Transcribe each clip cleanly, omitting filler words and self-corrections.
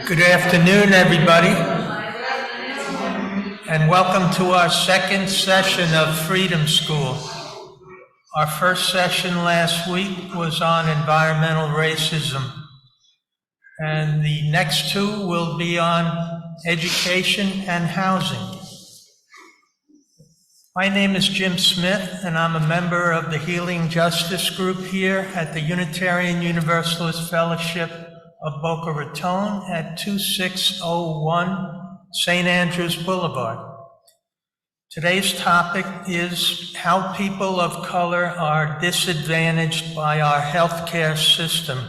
Good afternoon, everybody, and welcome to our second session of Freedom School. Our first session last week was on environmental racism, and the next two will be on education and housing. My name is Jim Smith, and I'm a member of the Healing Justice Group here at the Unitarian Universalist Fellowship of Boca Raton at 2601 St. Andrews Boulevard. Today's topic is how people of color are disadvantaged by our healthcare system.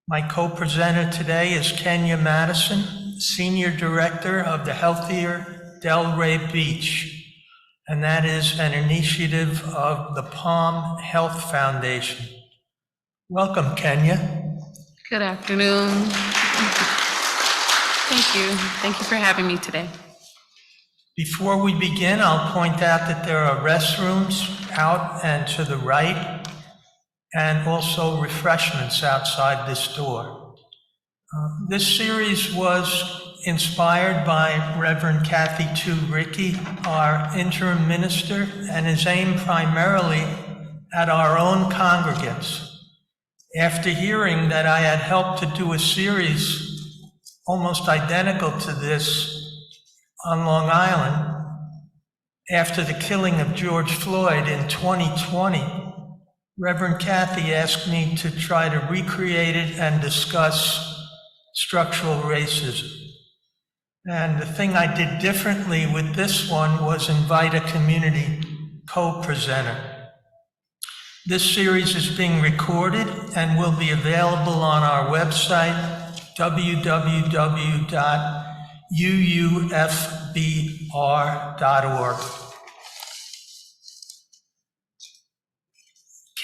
My co-presenter today is Kenya Madison, Senior Director of the Healthier Delray Beach, and that is an initiative of the Palm Health Foundation. Welcome, Kenya. Good afternoon. Thank you. Thank you for having me today. Before we begin, I'll point out that there are restrooms out and to the right, and also refreshments outside this door. This series was inspired by Reverend Kathy Tu Ricky, our interim minister, and is aimed primarily at our own congregants. After hearing that I had helped to do a series almost identical to this on Long Island after the killing of George Floyd in 2020, Reverend Kathy asked me to try to recreate it and discuss structural racism. And the thing I did differently with this one was invite a community co-presenter. This series is being recorded and will be available on our website, www.uufbr.org.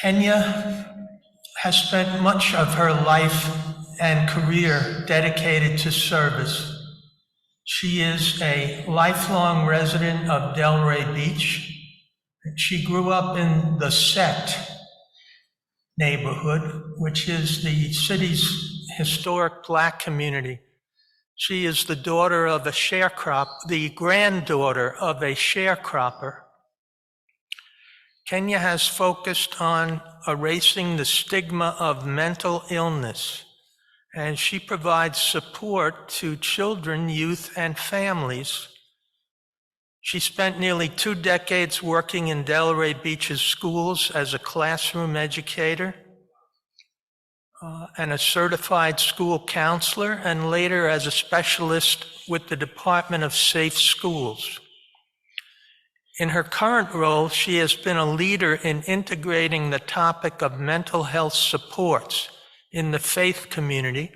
Kenya has spent much of her life and career dedicated to service. She is a lifelong resident of Delray Beach. She grew up in the Set neighborhood, which is the city's historic Black community. She is the daughter of a the granddaughter of a sharecropper. Kenya has focused on erasing the stigma of mental illness, and she provides support to children, youth, and families. She spent nearly 2 decades working in Delray Beach's schools as a classroom educator and a certified school counselor, and later as a specialist with the Department of Safe Schools. In her current role, she has been a leader in integrating the topic of mental health supports in the faith community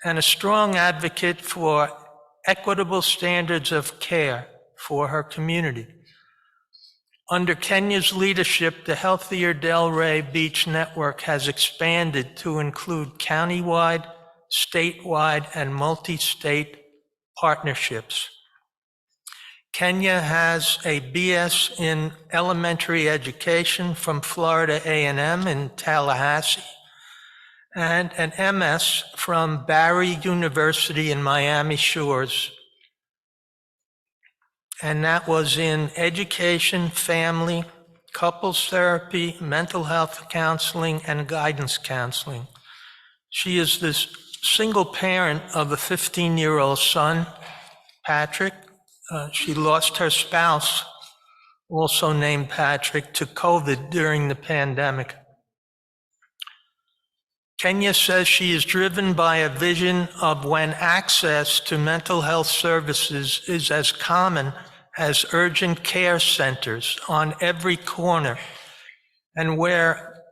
and a strong advocate for equitable standards of care for her community. Under Kenya's leadership, the Healthier Delray Beach Network has expanded to include countywide, statewide, and multi-state partnerships. Kenya has a BS in elementary education from Florida A&M in Tallahassee, and an MS from Barry University in Miami Shores. And that was in education, family, couples therapy, mental health counseling, and guidance counseling. She is the single parent of a 15-year-old son, Patrick. She lost her spouse, also named Patrick, to COVID during the pandemic. Kenya says she is driven by a vision of when access to mental health services is as common as urgent care centers on every corner, and where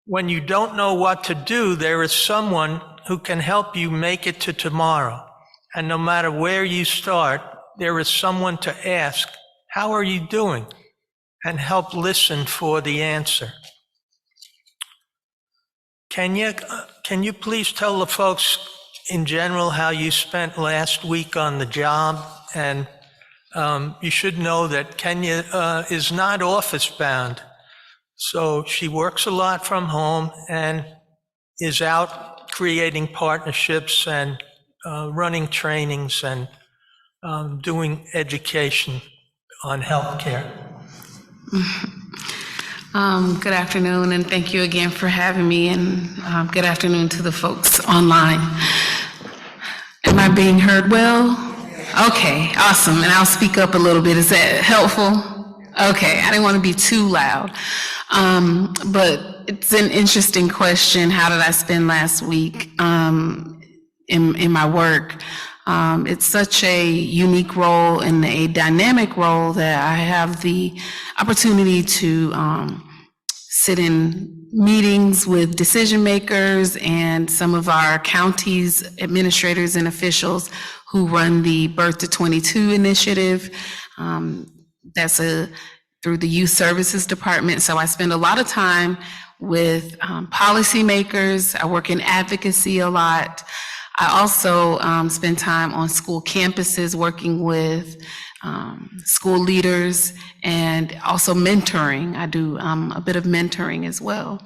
when you don't know what to do, there is someone who can help you make it to tomorrow. And no matter where you start, there is someone to ask, "How are you doing?" and help listen for the answer. Kenya, can you please tell the folks in general how you spent last week on the job? And you should know that Kenya is not office bound. So she works a lot from home, and is out creating partnerships and running trainings and doing education on healthcare. Good afternoon, and thank you again for having me, and good afternoon to the folks online. Am I being heard well? Okay, awesome, and I'll speak up a little bit. Is that helpful? Okay, I didn't want to be too loud, but it's an interesting question. How did I spend last week in my work? It's such a unique role and a dynamic role that I have the opportunity to sit in meetings with decision makers and some of our county's administrators and officials who run the Birth to 22 initiative. That's through the Youth Services Department. So I spend a lot of time with policymakers. I work in advocacy a lot. I also spend time on school campuses working with school leaders and also mentoring. I do a bit of mentoring as well.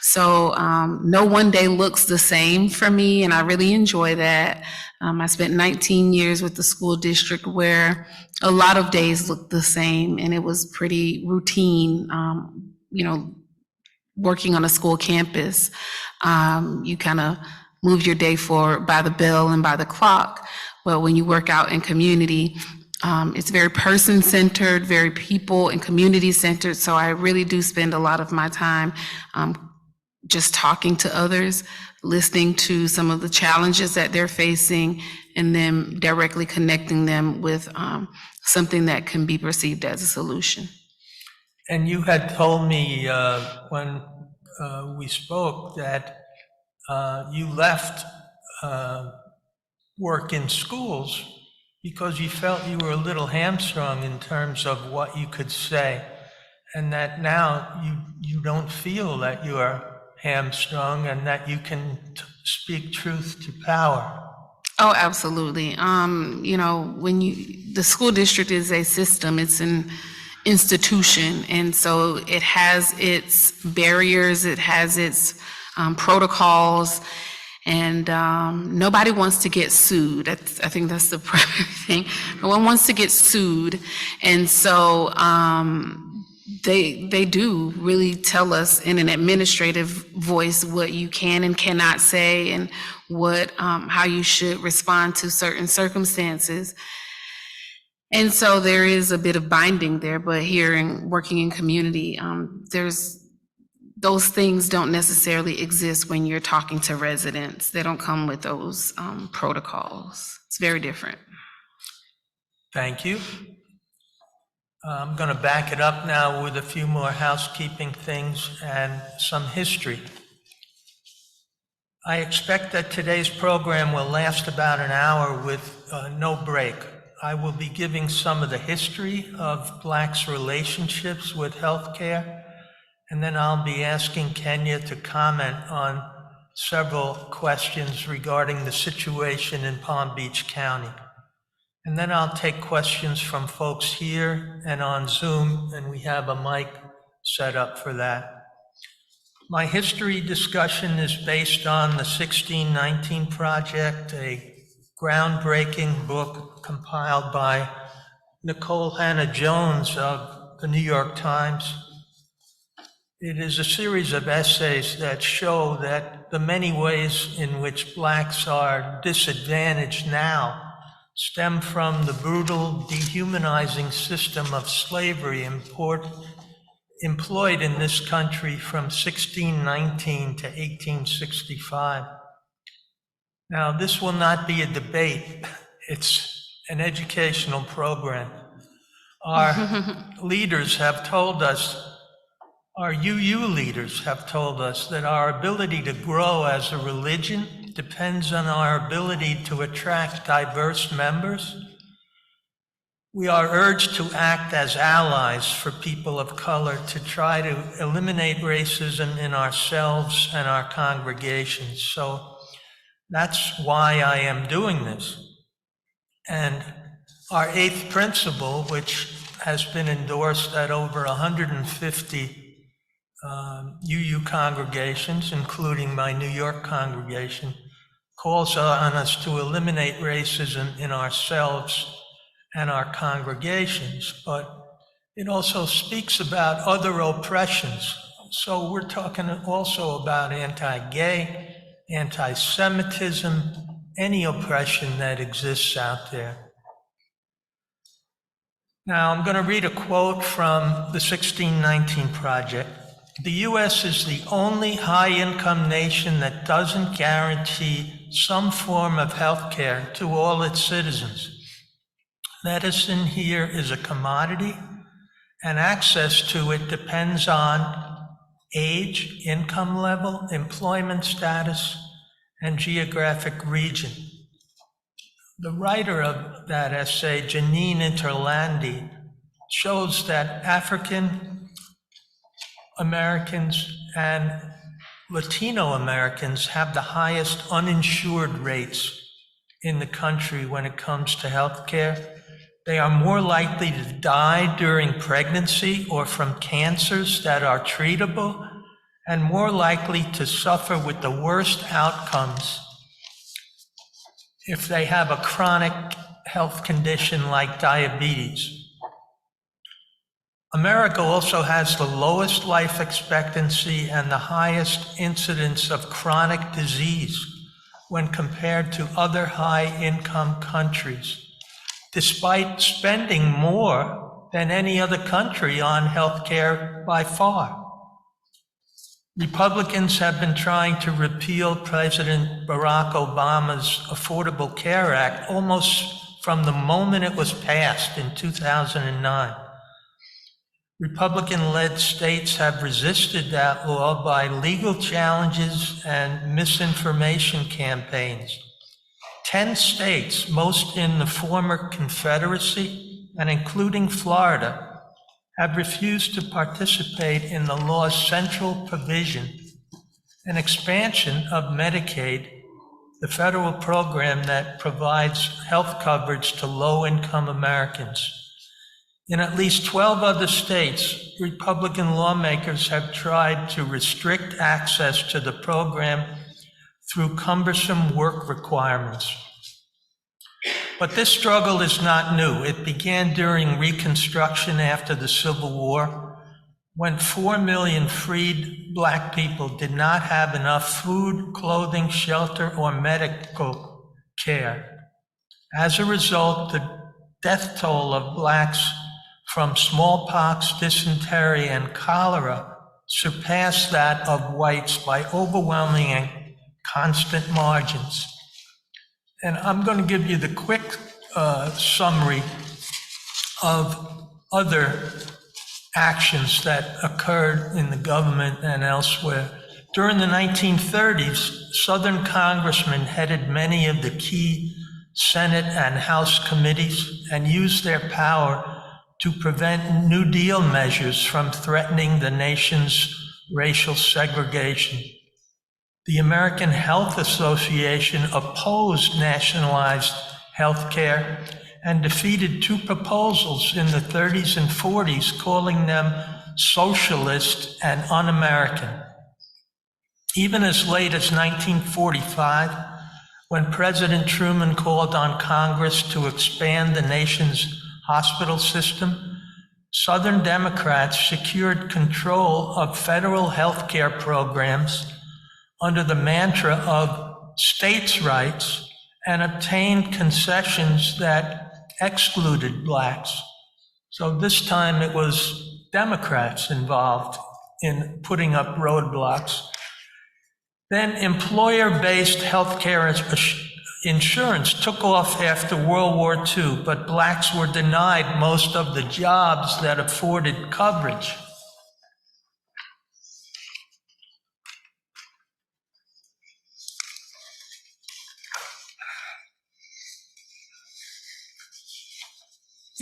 So no one day looks the same for me, and I really enjoy that. I spent 19 years with the school district where a lot of days looked the same, and it was pretty routine, working on a school campus. You kind of move your day forward by the bell and by the clock. But when you work out in community, it's very person-centered, very people and community-centered. So I really do spend a lot of my time just talking to others, listening to some of the challenges that they're facing, and then directly connecting them with something that can be perceived as a solution. And you had told me when we spoke that you left work in schools because you felt you were a little hamstrung in terms of what you could say, and that now you don't feel that you are hamstrung and that you can speak truth to power. Oh, absolutely. When the school district is a system, it's an institution, and so it has its barriers, it has its protocols, and nobody wants to get sued. I think that's the primary thing. No one wants to get sued, and so they do really tell us in an administrative voice what you can and cannot say, and what how you should respond to certain circumstances. And so there is a bit of binding there, but here working in community, those things don't necessarily exist when you're talking to residents. They don't come with those protocols. It's very different. Thank you. I'm going to back it up now with a few more housekeeping things and some history. I expect that today's program will last about an hour with no break. I will be giving some of the history of Blacks' relationships with healthcare, and then I'll be asking Kenya to comment on several questions regarding the situation in Palm Beach County. And then I'll take questions from folks here and on Zoom, and we have a mic set up for that. My history discussion is based on the 1619 Project, a groundbreaking book compiled by Nicole Hannah-Jones of the New York Times. It is a series of essays that show that the many ways in which Blacks are disadvantaged now stem from the brutal, dehumanizing system of slavery employed in this country from 1619 to 1865. Now, this will not be a debate. It's an educational program. Our leaders have told us, our UU leaders have told us that our ability to grow as a religion depends on our ability to attract diverse members. We are urged to act as allies for people of color to try to eliminate racism in ourselves and our congregations. So that's why I am doing this. And our eighth principle, which has been endorsed at over 150 UU congregations, including my New York congregation, calls on us to eliminate racism in ourselves and our congregations, but it also speaks about other oppressions. So we're talking also about anti-gay, anti-Semitism, any oppression that exists out there. Now, I'm going to read a quote from the 1619 Project. The U.S. is the only high-income nation that doesn't guarantee some form of health care to all its citizens. Medicine here is a commodity, and access to it depends on age, income level, employment status, and geographic region. The writer of that essay, Janine Interlandi, shows that African Americans and Latino Americans have the highest uninsured rates in the country when it comes to health care. They are more likely to die during pregnancy or from cancers that are treatable, and more likely to suffer with the worst outcomes if they have a chronic health condition like diabetes. America also has the lowest life expectancy and the highest incidence of chronic disease when compared to other high-income countries, despite spending more than any other country on health care by far. Republicans have been trying to repeal President Barack Obama's Affordable Care Act almost from the moment it was passed in 2009. Republican-led states have resisted that law by legal challenges and misinformation campaigns. 10 states, most in the former Confederacy and including Florida, have refused to participate in the law's central provision, an expansion of Medicaid, the federal program that provides health coverage to low-income Americans. In at least 12 other states, Republican lawmakers have tried to restrict access to the program through cumbersome work requirements. But this struggle is not new. It began during Reconstruction after the Civil War, when 4 million freed Black people did not have enough food, clothing, shelter, or medical care. As a result, the death toll of Blacks from smallpox, dysentery, and cholera surpassed that of whites by overwhelming and constant margins. And I'm going to give you the quick summary of other actions that occurred in the government and elsewhere. During the 1930s, Southern congressmen headed many of the key Senate and House committees and used their power to prevent New Deal measures from threatening the nation's racial segregation. The American Health Association opposed nationalized health care and defeated 2 proposals in the 30s and 40s, calling them socialist and un-American. Even as late as 1945, when President Truman called on Congress to expand the nation's hospital system, Southern Democrats secured control of federal health care programs under the mantra of states' rights and obtained concessions that excluded Blacks. So this time it was Democrats involved in putting up roadblocks. Then employer-based health care insurance took off after World War II, but Blacks were denied most of the jobs that afforded coverage.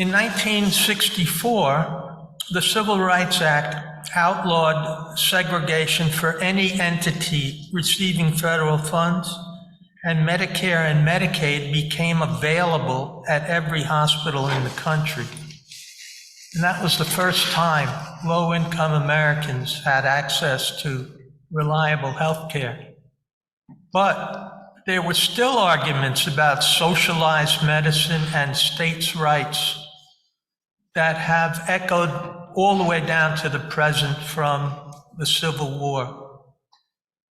In 1964, the Civil Rights Act outlawed segregation for any entity receiving federal funds, and Medicare and Medicaid became available at every hospital in the country. And that was the first time low-income Americans had access to reliable health care. But there were still arguments about socialized medicine and states' rights that have echoed all the way down to the present from the Civil War.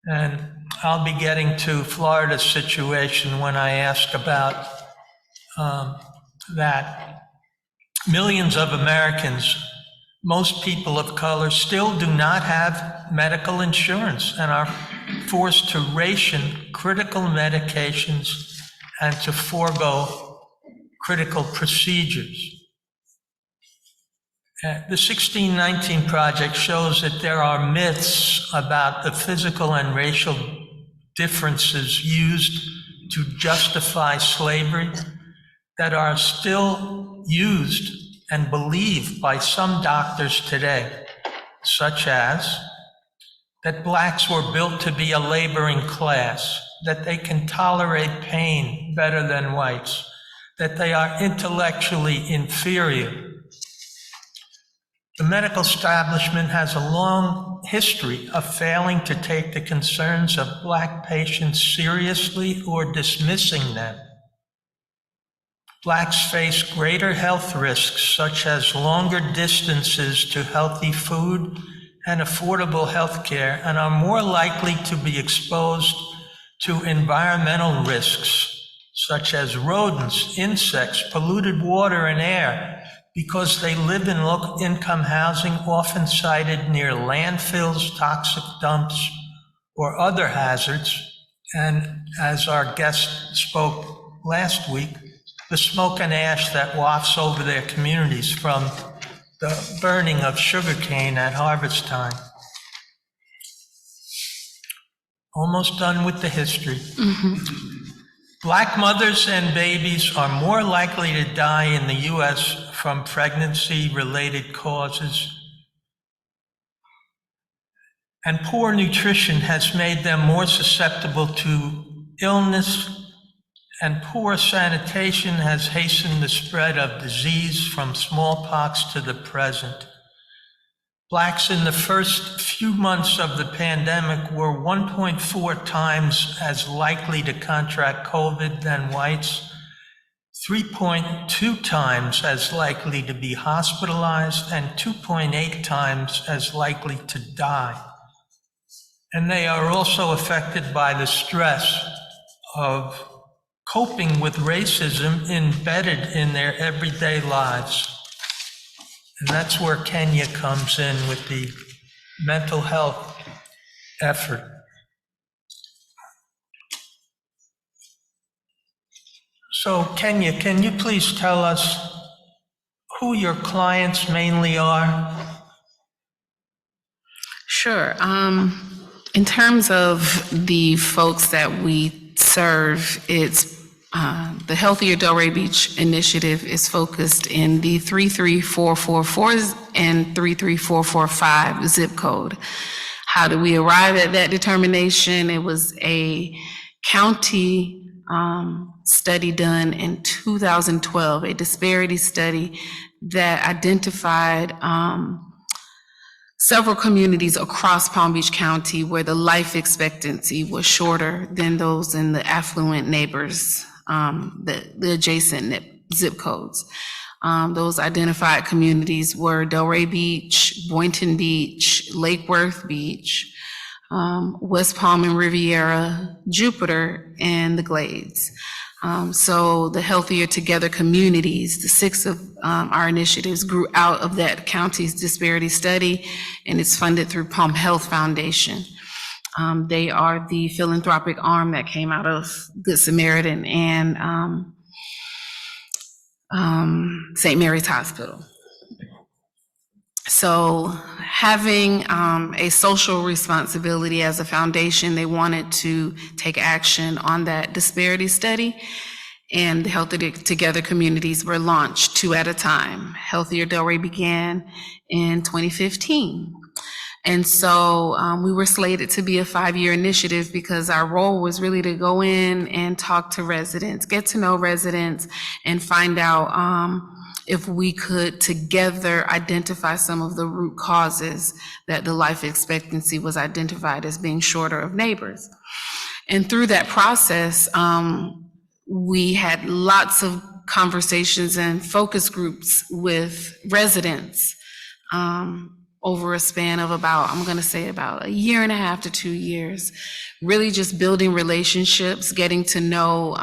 And I'll be getting to Florida's situation when I ask about that. Millions of Americans, most people of color, still do not have medical insurance and are forced to ration critical medications and to forego critical procedures. The 1619 Project shows that there are myths about the physical and racial differences used to justify slavery that are still used and believed by some doctors today, such as that blacks were built to be a laboring class, that they can tolerate pain better than whites, that they are intellectually inferior. The medical establishment has a long history of failing to take the concerns of black patients seriously or dismissing them. Blacks face greater health risks, such as longer distances to healthy food and affordable health care, and are more likely to be exposed to environmental risks, such as rodents, insects, polluted water and air, because they live in low-income housing often sited near landfills, toxic dumps, or other hazards. And as our guest spoke last week, the smoke and ash that wafts over their communities from the burning of sugarcane at harvest time. Almost done with the history. Black mothers and babies are more likely to die in the U.S. from pregnancy-related causes. And poor nutrition has made them more susceptible to illness, and poor sanitation has hastened the spread of disease from smallpox to the present. Blacks in the first few months of the pandemic were 1.4 times as likely to contract COVID than whites, 3.2 times as likely to be hospitalized, and 2.8 times as likely to die. And they are also affected by the stress of coping with racism embedded in their everyday lives. And that's where Kenya comes in with the mental health effort. So Kenya, can you please tell us who your clients mainly are? Sure. In terms of the folks that we serve, it's the Healthier Delray Beach initiative is focused in the 33444 and 33445 zip code. How do we arrive at that determination? It was a county study done in 2012, a disparity study that identified several communities across Palm Beach County where the life expectancy was shorter than those in the affluent neighbors, the adjacent zip codes. Those identified communities were Delray Beach, Boynton Beach, Lake Worth Beach, West Palm and Riviera, Jupiter, and the Glades. So the Healthier Together communities, the 6 of our initiatives grew out of that county's disparity study, and it's funded through Palm Health Foundation. They are the philanthropic arm that came out of Good Samaritan and St. Mary's Hospital. So having a social responsibility as a foundation, they wanted to take action on that disparity study, and the Healthier Together communities were launched 2 at a time. Healthier Delray began in 2015. And so we were slated to be a 5-year initiative because our role was really to go in and talk to residents, get to know residents, and find out if we could together identify some of the root causes that the life expectancy was identified as being shorter of neighbors. And through that process, we had lots of conversations and focus groups with residents over a span of about, I'm going to say about 1.5 to 2 years, really just building relationships, getting to know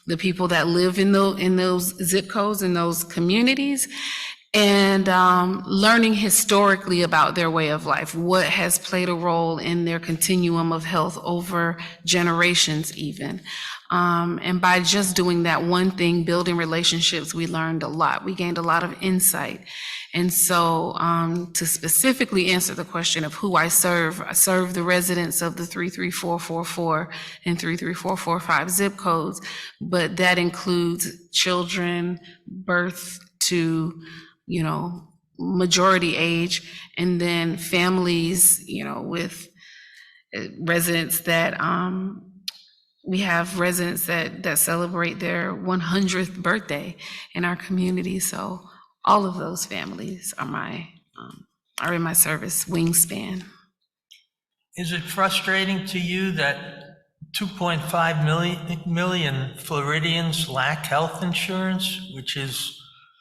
the people that live in those zip codes, in those communities, and learning historically about their way of life, what has played a role in their continuum of health over generations even. And by just doing that one thing, building relationships, we learned a lot. We gained a lot of insight. And so to specifically answer the question of who I serve the residents of the 33444 and 33445 zip codes, but that includes children, birth to, majority age, and then families, with residents that, we have residents that celebrate their 100th birthday in our community. So all of those families are in my service wingspan. Is it frustrating to you that 2.5 million Floridians lack health insurance, which is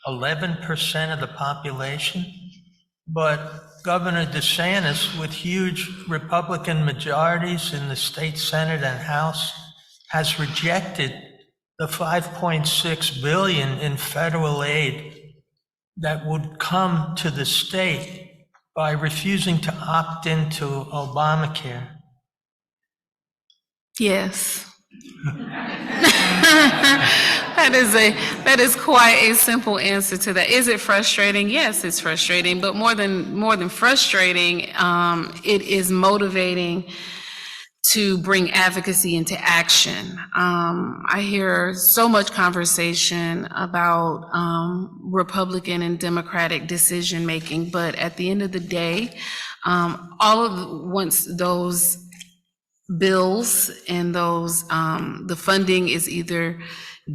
11% of the population? But Governor DeSantis, with huge Republican majorities in the state Senate and House, has rejected the $5.6 billion in federal aid that would come to the state by refusing to opt into Obamacare. Yes. That is quite a simple answer to that. Is it frustrating? Yes, it's frustrating, but more than frustrating, it is motivating to bring advocacy into action. I hear so much conversation about Republican and Democratic decision making, but at the end of the day, once those bills and those the funding is either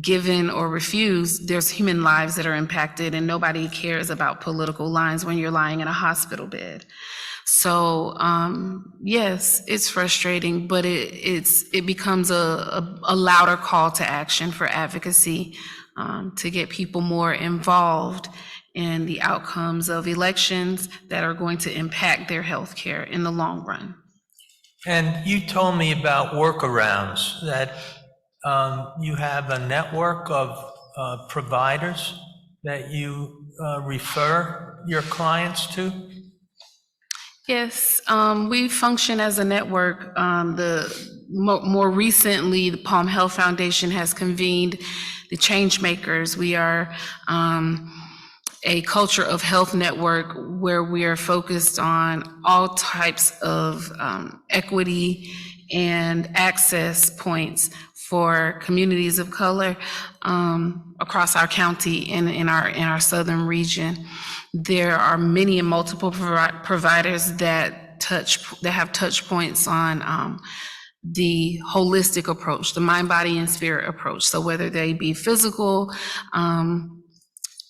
given or refused, there's human lives that are impacted, and nobody cares about political lines when you're lying in a hospital bed. So yes, it's frustrating, but it becomes a louder call to action for advocacy to get people more involved in the outcomes of elections that are going to impact their health care in the long run. And you told me about workarounds, that you have a network of providers that you refer your clients to? Yes, we function as a network. More recently, the Palm Health Foundation has convened the Changemakers. We are a culture of health network where we are focused on all types of equity and access points for communities of color across our county and in our southern region. There are many and multiple providers that have touch points on the holistic approach, the mind, body, and spirit approach. So whether they be physical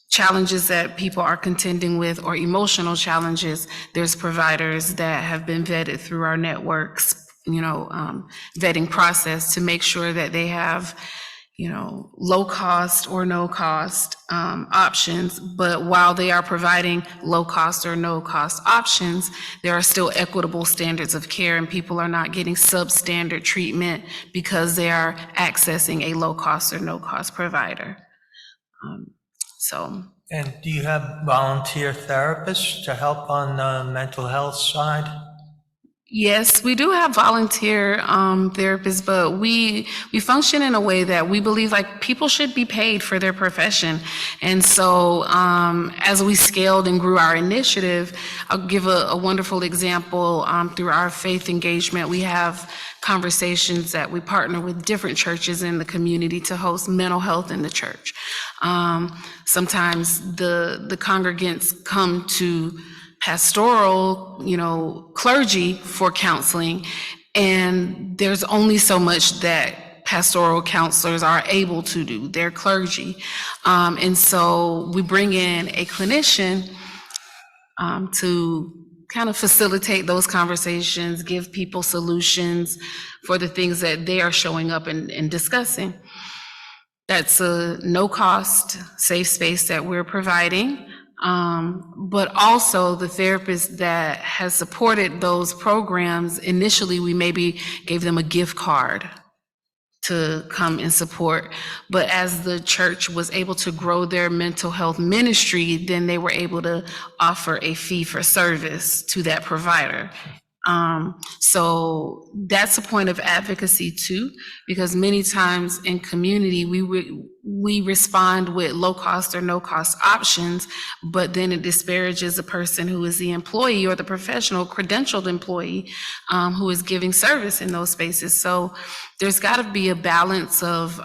challenges that people are contending with or emotional challenges, there's providers that have been vetted through our networks, vetting process to make sure that they have low cost or no cost options. But while they are providing low cost or no cost options, there are still equitable standards of care, and people are not getting substandard treatment because they are accessing a low cost or no cost provider. And do you have volunteer therapists to help on the mental health side? Yes, we do have volunteer therapists, but we function in a way that we believe like people should be paid for their profession. And so as we scaled and grew our initiative, I'll give a wonderful example. Through our faith engagement, we have conversations that we partner with different churches in the community to host mental health in the church. Sometimes the congregants come to pastoral, clergy for counseling, and there's only so much that pastoral counselors are able to do. They're clergy. And so we bring in a clinician to kind of facilitate those conversations, give people solutions for the things that they are showing up and discussing. That's a no-cost, safe space that we're providing. But also the therapist that has supported those programs, initially we maybe gave them a gift card to come and support. But as the church was able to grow their mental health ministry, then they were able to offer a fee for service to that provider. So that's a point of advocacy too, because many times in community, we respond with low cost or no cost options, but then it disparages a person who is the employee or the professional credentialed employee who is giving service in those spaces. So there's got to be a balance of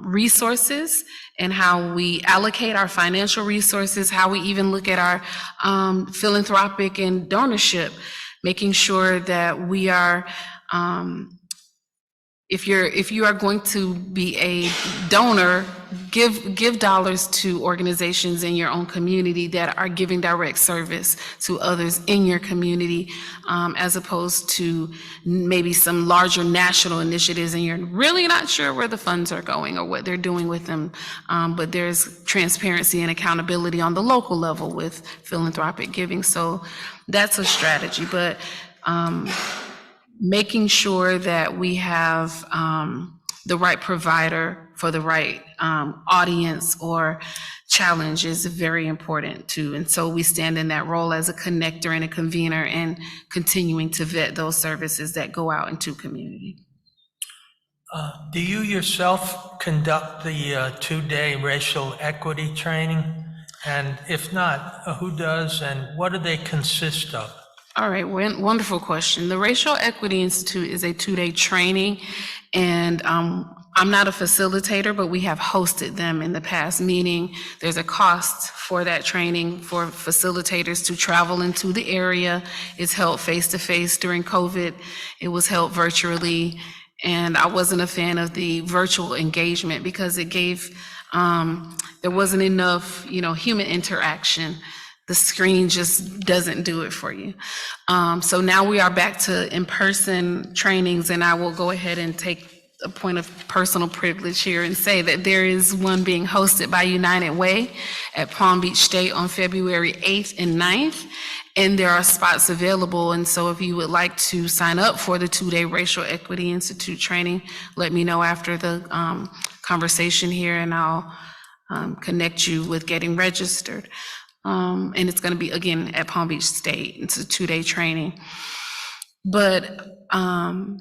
resources and how we allocate our financial resources, how we even look at our philanthropic and donorship, making sure that we are, if you are going to be a donor, give dollars to organizations in your own community that are giving direct service to others in your community, as opposed to maybe some larger national initiatives and you're really not sure where the funds are going or what they're doing with them. But there's transparency and accountability on the local level with philanthropic giving. So that's a strategy, but making sure that we have the right provider for the right audience or challenge is very important too. And so we stand in that role as a connector and a convener and continuing to vet those services that go out into community. Do you yourself conduct the 2-day racial equity training? And if not, who does and what do they consist of? All right, wonderful question. The Racial Equity Institute is a 2-day training, and I'm not a facilitator, but we have hosted them in the past, meaning there's a cost for that training for facilitators to travel into the area. It's held face-to-face during COVID. It was held virtually, and I wasn't a fan of the virtual engagement because it gave, there wasn't enough, human interaction. The screen just doesn't do it for you. So now we are back to in-person trainings, and I will go ahead and take a point of personal privilege here and say that there is one being hosted by United Way at Palm Beach State on February 8th and 9th, and there are spots available. And so if you would like to sign up for the 2-day Racial Equity Institute training, let me know after the conversation here, and I'll connect you with getting registered. And it's going to be, again, at Palm Beach State. It's a 2-day training. But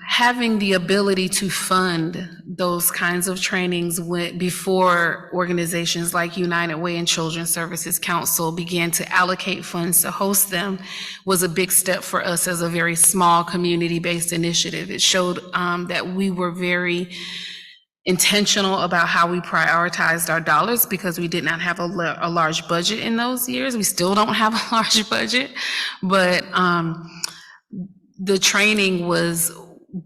having the ability to fund those kinds of trainings before organizations like United Way and Children's Services Council began to allocate funds to host them was a big step for us as a very small community-based initiative. It showed that we were very intentional about how we prioritized our dollars because we did not have a large budget in those years. We still don't have a large budget, but the training was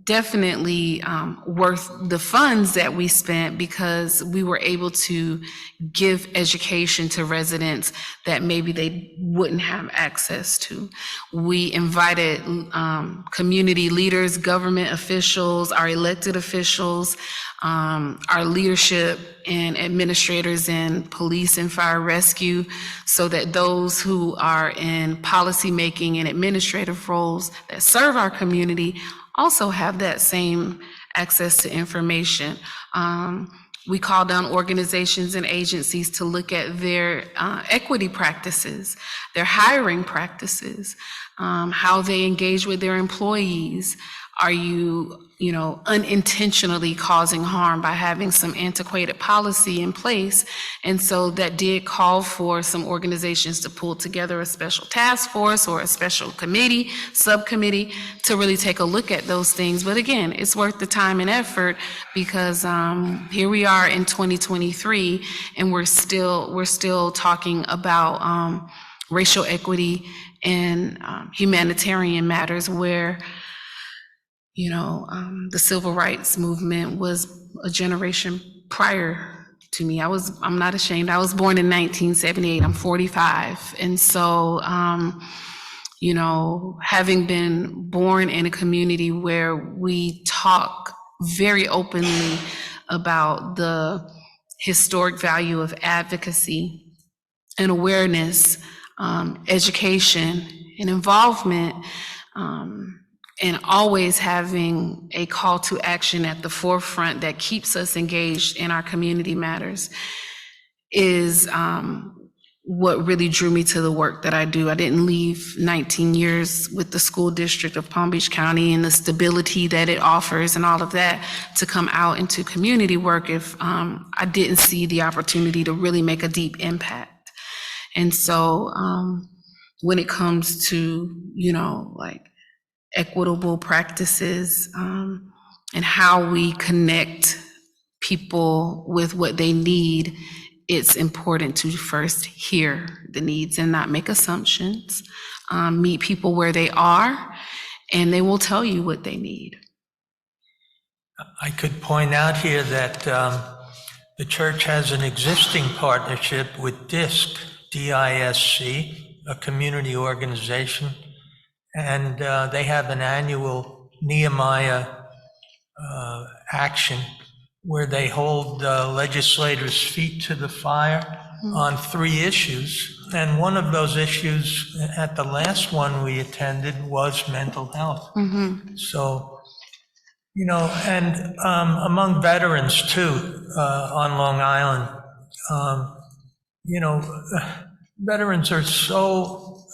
definitely worth the funds that we spent because we were able to give education to residents that maybe they wouldn't have access to. We invited community leaders, government officials, our elected officials, our leadership and administrators in police and fire rescue, so that those who are in policymaking and administrative roles that serve our community also have that same access to information. We called on organizations and agencies to look at their equity practices, their hiring practices, how they engage with their employees. Are you, unintentionally causing harm by having some antiquated policy in place? And so that did call for some organizations to pull together a special task force or a special committee, subcommittee, to really take a look at those things. But again, it's worth the time and effort because here we are in 2023, and we're still talking about racial equity and humanitarian matters where the civil rights movement was a generation prior to me. I'm not ashamed. I was born in 1978. I'm 45. And so, you know, having been born in a community where we talk very openly about the historic value of advocacy and awareness, education and involvement, and always having a call to action at the forefront that keeps us engaged in our community matters is what really drew me to the work that I do. I didn't leave 19 years with the school district of Palm Beach County and the stability that it offers and all of that to come out into community work if I didn't see the opportunity to really make a deep impact. And so when it comes to, you know, like equitable practices and how we connect people with what they need, it's important to first hear the needs and not make assumptions. Meet people where they are, and they will tell you what they need. I could point out here that the church has an existing partnership with DISC, D-I-S-C, a community organization, and they have an annual Nehemiah action where they hold legislators' feet to the fire on 3 issues. And one of those issues at the last one we attended was mental health. So, you know, and among veterans too, on Long Island, you know, veterans are so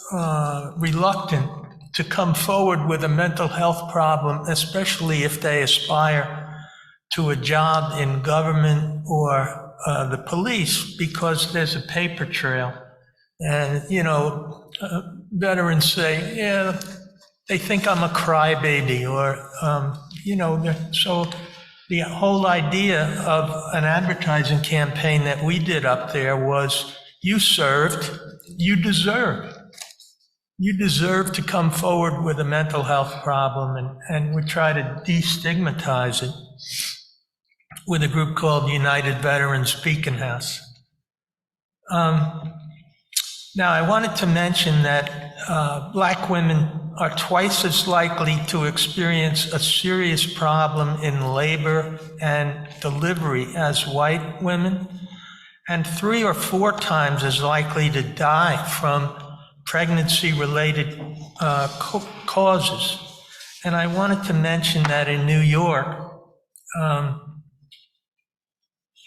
reluctant to come forward with a mental health problem, especially if they aspire to a job in government or the police, because there's a paper trail. And, you know, veterans say, yeah, they think I'm a crybaby, or, you know, so the whole idea of an advertising campaign that we did up there was, you served, you deserve. You deserve to come forward with a mental health problem, and we try to destigmatize it with a group called United Veterans Beacon House. Now, I wanted to mention that Black women are twice as likely to experience a serious problem in labor and delivery as white women, and 3 or 4 times as likely to die from pregnancy-related causes. And I wanted to mention that in New York,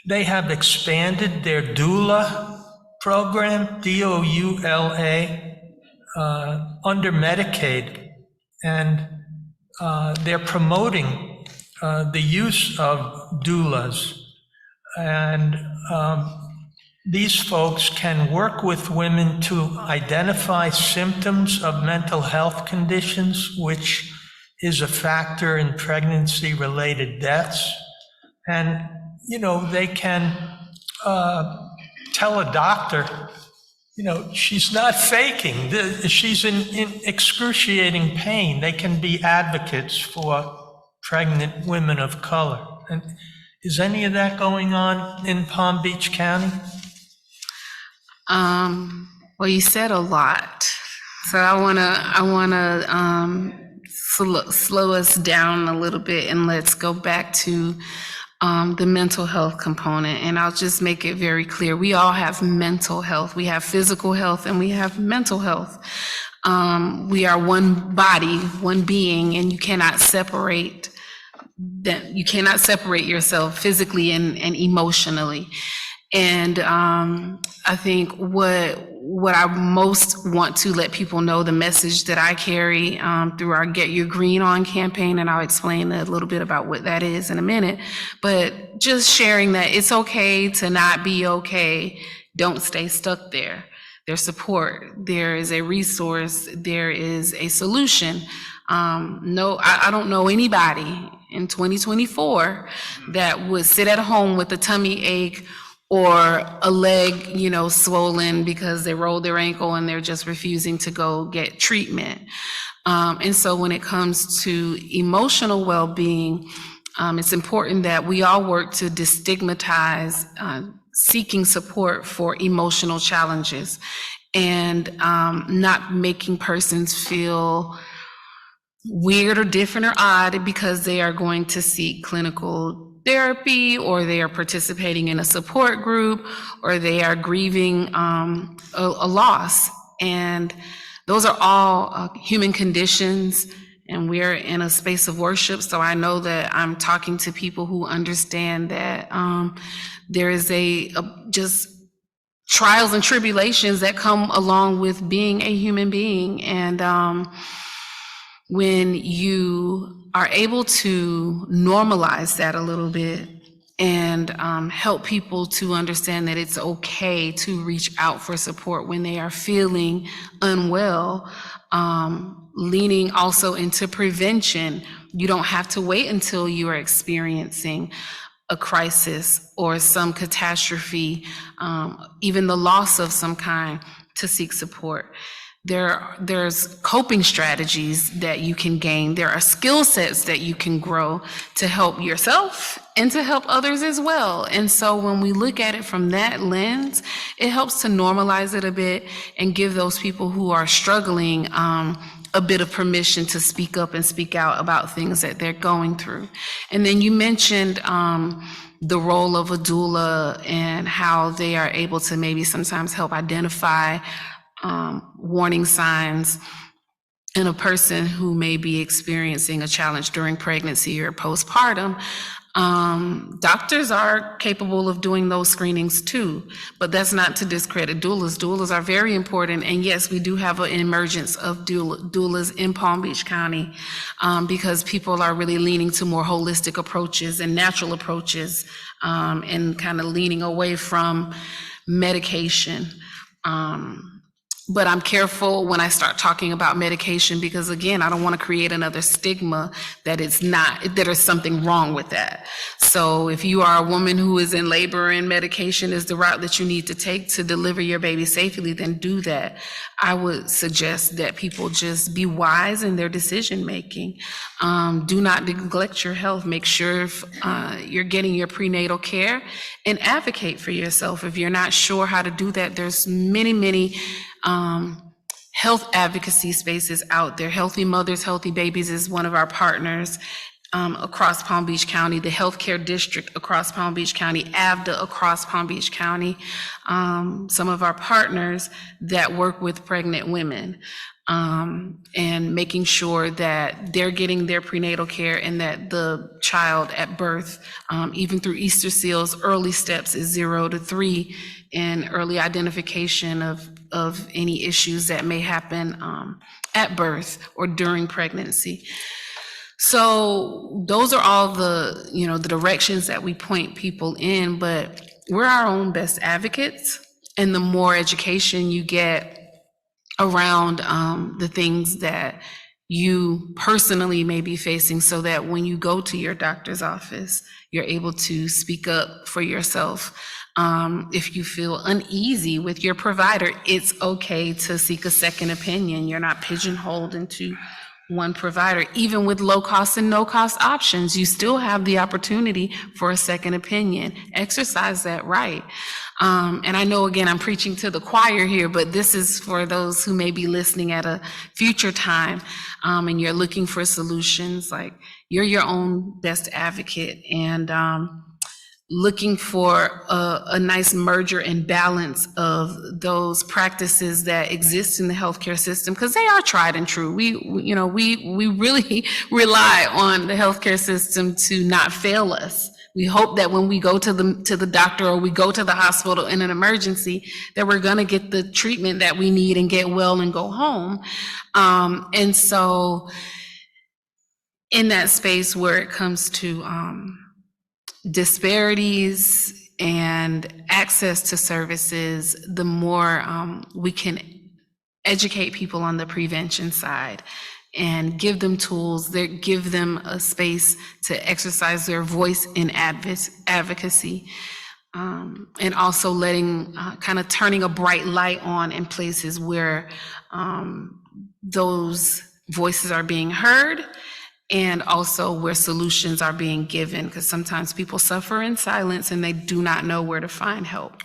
they have expanded their doula program, D-O-U-L-A, under Medicaid, and they're promoting the use of doulas. And these folks can work with women to identify symptoms of mental health conditions, which is a factor in pregnancy-related deaths. And, you know, they can tell a doctor, you know, she's not faking, she's in excruciating pain. They can be advocates for pregnant women of color. And is any of that going on in Palm Beach County? Well, you said a lot, so I wanna slow us down a little bit, and let's go back to the mental health component. And I'll just make it very clear: we all have mental health. We have physical health, and we have mental health. We are one body, one being, and you cannot separate that. You cannot separate yourself physically and emotionally. And I think what I most want to let people know, the message that I carry through our Get Your Green On campaign, and I'll explain a little bit about what that is in a minute, but just sharing that it's okay to not be okay. Don't stay stuck there. There's support, there is a resource, there is a solution. I don't know anybody in 2024 that would sit at home with a tummy ache or a leg, you know, swollen because they rolled their ankle and they're just refusing to go get treatment. And so when it comes to emotional well-being, It's important that we all work to destigmatize seeking support for emotional challenges and not making persons feel weird or different or odd because they are going to seek clinical therapy, or they are participating in a support group, or they are grieving a loss. And those are all human conditions, and we're in a space of worship, so I know that I'm talking to people who understand that there is just trials and tribulations that come along with being a human being. And when you are able to normalize that a little bit and help people to understand that it's okay to reach out for support when they are feeling unwell, leaning also into prevention. You don't have to wait until you are experiencing a crisis or some catastrophe, even the loss of some kind, to seek support. There's coping strategies that you can gain. There are skill sets that you can grow to help yourself and to help others as well. And so when we look at it from that lens, it helps to normalize it a bit and give those people who are struggling a bit of permission to speak up and speak out about things that they're going through. And then you mentioned the role of a doula and how they are able to maybe sometimes help identify warning signs in a person who may be experiencing a challenge during pregnancy or postpartum. Doctors are capable of doing those screenings too, but that's not to discredit doulas. Doulas are very important, and yes, we do have an emergence of doulas in Palm Beach County because people are really leaning to more holistic approaches and natural approaches, and kind of leaning away from medication. But I'm careful when I start talking about medication because, again, I don't want to create another stigma that there's something wrong with that. So if you are a woman who is in labor and medication is the route that you need to take to deliver your baby safely, then do that. I would suggest that people just be wise in their decision making. Do not neglect your health. Make sure you're getting your prenatal care and advocate for yourself. If you're not sure how to do that, there's many health advocacy spaces out there. Healthy Mothers, Healthy Babies is one of our partners across Palm Beach County, the Healthcare District across Palm Beach County, AVDA across Palm Beach County, some of our partners that work with pregnant women, and making sure that they're getting their prenatal care and that the child at birth, even through Easter Seals, early steps is 0 to 3 in early identification of any issues that may happen at birth or during pregnancy. So those are all the directions that we point people in, but we're our own best advocates. And the more education you get around the things that you personally may be facing, so that when you go to your doctor's office, you're able to speak up for yourself. If you feel uneasy with your provider, it's okay to seek a second opinion. You're not pigeonholed into one provider. Even with low cost and no cost options, you still have the opportunity for a second opinion. Exercise that right. And I know, again, I'm preaching to the choir here, but this is for those who may be listening at a future time, and you're looking for solutions. Like, you're your own best advocate, and looking for a nice merger and balance of those practices that exist in the healthcare system, because they are tried and true. We really rely on the healthcare system to not fail us. We hope that when we go to the doctor or we go to the hospital in an emergency, that we're going to get the treatment that we need and get well and go home. And so in that space where it comes to disparities and access to services, the more we can educate people on the prevention side and give them tools that give them a space to exercise their voice in advocacy, and also letting kind of turning a bright light on in places where those voices are being heard and also where solutions are being given, because sometimes people suffer in silence and they do not know where to find help.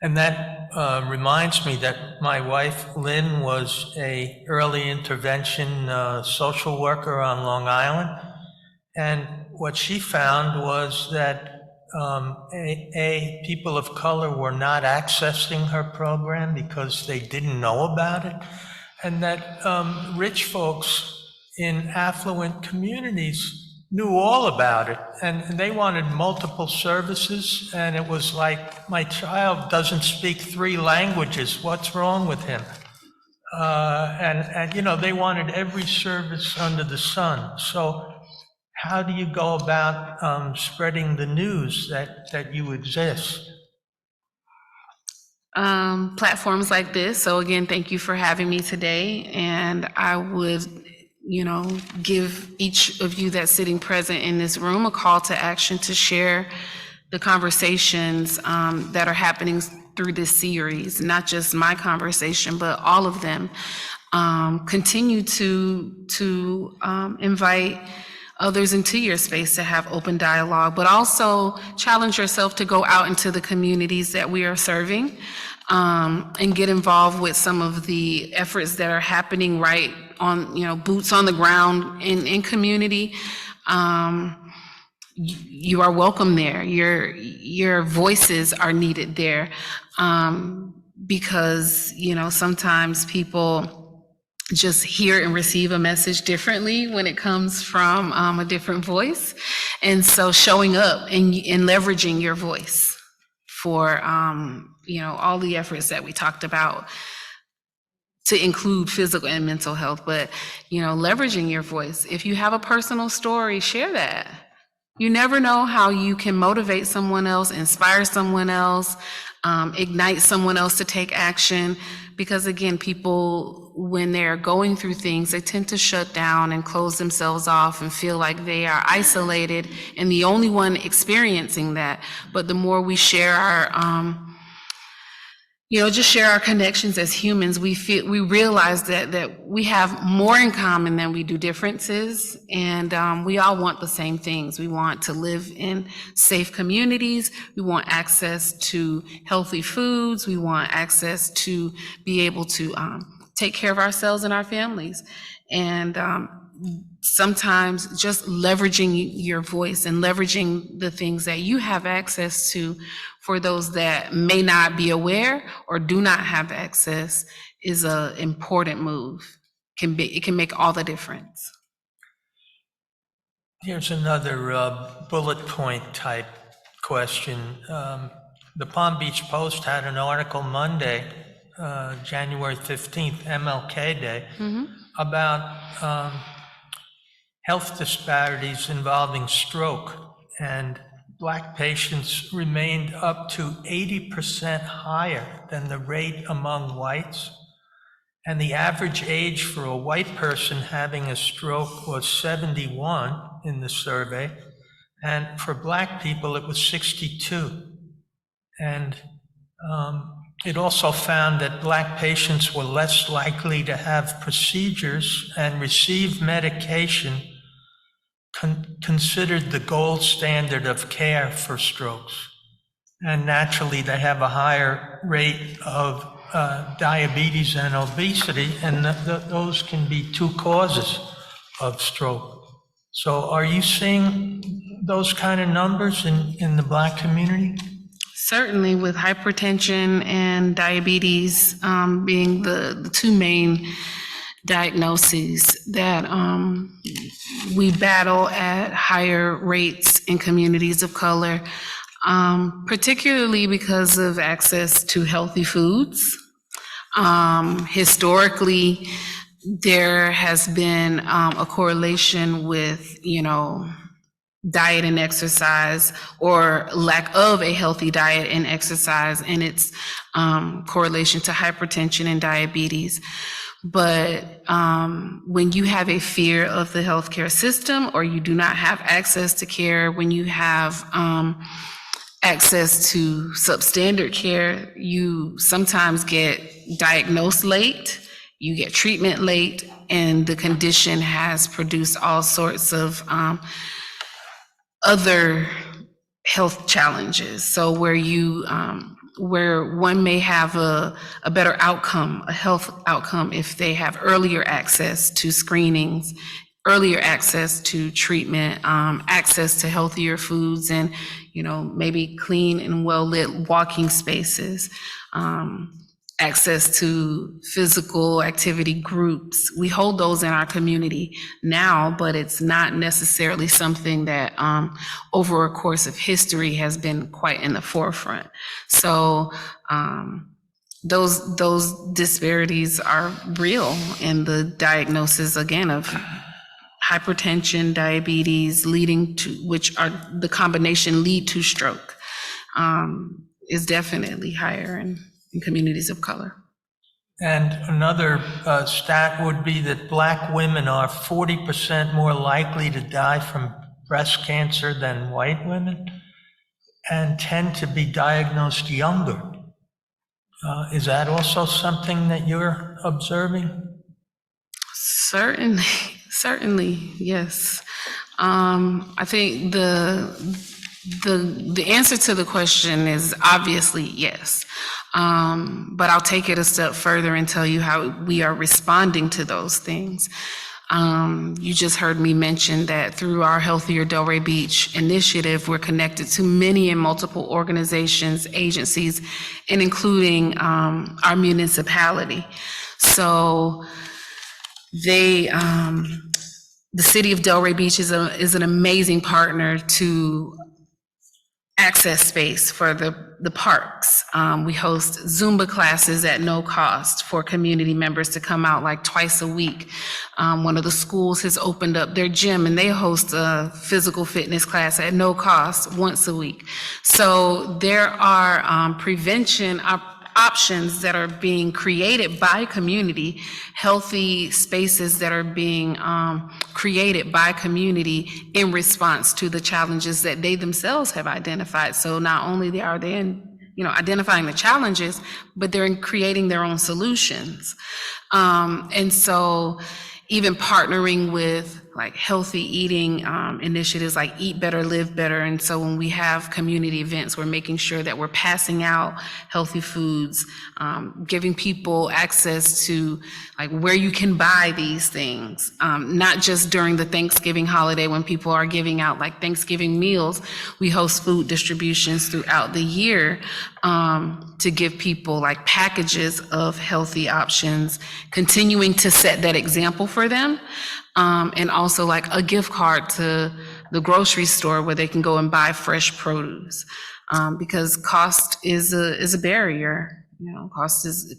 And that reminds me that my wife, Lynn, was a early intervention social worker on Long Island. And what she found was that people of color were not accessing her program because they didn't know about it. And that rich folks in affluent communities knew all about it, and they wanted multiple services, and it was like, my child doesn't speak 3 languages, what's wrong with him? And you know, they wanted every service under the sun. So how do you go about spreading the news that you exist? Platforms like this. So again, thank you for having me today. And I would, give each of you that's sitting present in this room a call to action to share the conversations that are happening through this series, not just my conversation, but all of them. Continue to invite others into your space to have open dialogue, but also challenge yourself to go out into the communities that we are serving, and get involved with some of the efforts that are happening right on, boots on the ground in community. You are welcome there. Your voices are needed there, because, sometimes people just hear and receive a message differently when it comes from a different voice. And so showing up and leveraging your voice for, all the efforts that we talked about, to include physical and mental health, but, leveraging your voice. If you have a personal story, share that. You never know how you can motivate someone else, inspire someone else, ignite someone else to take action. Because again, people, when they're going through things, they tend to shut down and close themselves off and feel like they are isolated and the only one experiencing that. But the more we share our, just share our connections as humans, we realize that we have more in common than we do differences. And we all want the same things. We want to live in safe communities. We want access to healthy foods. We want access to be able to take care of ourselves and our families. And sometimes just leveraging your voice and leveraging the things that you have access to for those that may not be aware or do not have access is an important move. It can make all the difference. Here's another bullet point type question. The Palm Beach Post had an article Monday, January 15th, MLK Day, about health disparities involving stroke, and Black patients remained up to 80% higher than the rate among whites. And the average age for a white person having a stroke was 71 in the survey. And for Black people, it was 62. And it also found that Black patients were less likely to have procedures and receive medication considered the gold standard of care for strokes. And naturally, they have a higher rate of diabetes and obesity, and those can be 2 causes of stroke. So are you seeing those kind of numbers in the Black community? Certainly, with hypertension and diabetes being the 2 main diagnoses that we battle at higher rates in communities of color, particularly because of access to healthy foods. Historically, there has been a correlation with, diet and exercise, or lack of a healthy diet and exercise, and its correlation to hypertension and diabetes. But when you have a fear of the healthcare system, or you do not have access to care, when you have access to substandard care, you sometimes get diagnosed late, you get treatment late, and the condition has produced all sorts of other health challenges. So where one may have a better outcome, a health outcome, if they have earlier access to screenings, earlier access to treatment, access to healthier foods, and maybe clean and well-lit walking spaces, access to physical activity groups. We hold those in our community now, but it's not necessarily something that over a course of history has been quite in the forefront. So those disparities are real in the diagnosis, again, of hypertension, diabetes, leading to, which are the combination lead to stroke, is definitely higher in communities of color. And another stat would be that Black women are 40% more likely to die from breast cancer than white women, and tend to be diagnosed younger. Is that also something that you're observing? Certainly, yes. I think the answer to the question is obviously yes. But I'll take it a step further and tell you how we are responding to those things. You just heard me mention that through our Healthier Delray Beach initiative, we're connected to many and multiple organizations, agencies, and including our municipality. So the city of Delray Beach is an amazing partner to access space for the parks. We host Zumba classes at no cost for community members to come out like twice a week. One of the schools has opened up their gym and they host a physical fitness class at no cost once a week. So there are prevention options that are being created by community, healthy spaces that are being created by community in response to the challenges that they themselves have identified. So not only are they identifying the challenges, but they're creating their own solutions. And so even partnering with like healthy eating initiatives like Eat Better, Live Better. And so when we have community events, we're making sure that we're passing out healthy foods, giving people access to like where you can buy these things, not just during the Thanksgiving holiday when people are giving out like Thanksgiving meals. We host food distributions throughout the year to give people like packages of healthy options, continuing to set that example for them. And also like a gift card to the grocery store where they can go and buy fresh produce, because cost is a barrier.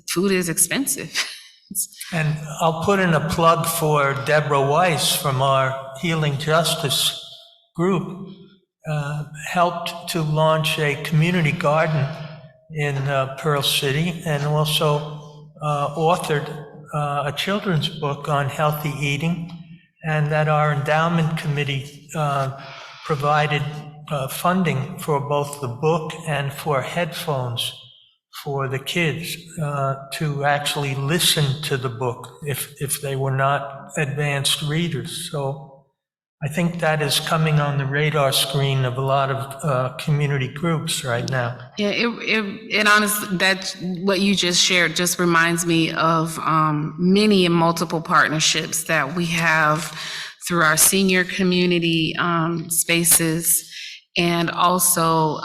Food is expensive. And I'll put in a plug for Deborah Weiss from our Healing Justice group, helped to launch a community garden in Pearl City, and also authored a children's book on healthy eating, and that our endowment committee provided funding for both the book and for headphones for the kids to actually listen to the book if they were not advanced readers. So I think that is coming on the radar screen of a lot of community groups right now. Yeah, it honestly, that what you just shared just reminds me of many and multiple partnerships that we have through our senior community spaces and also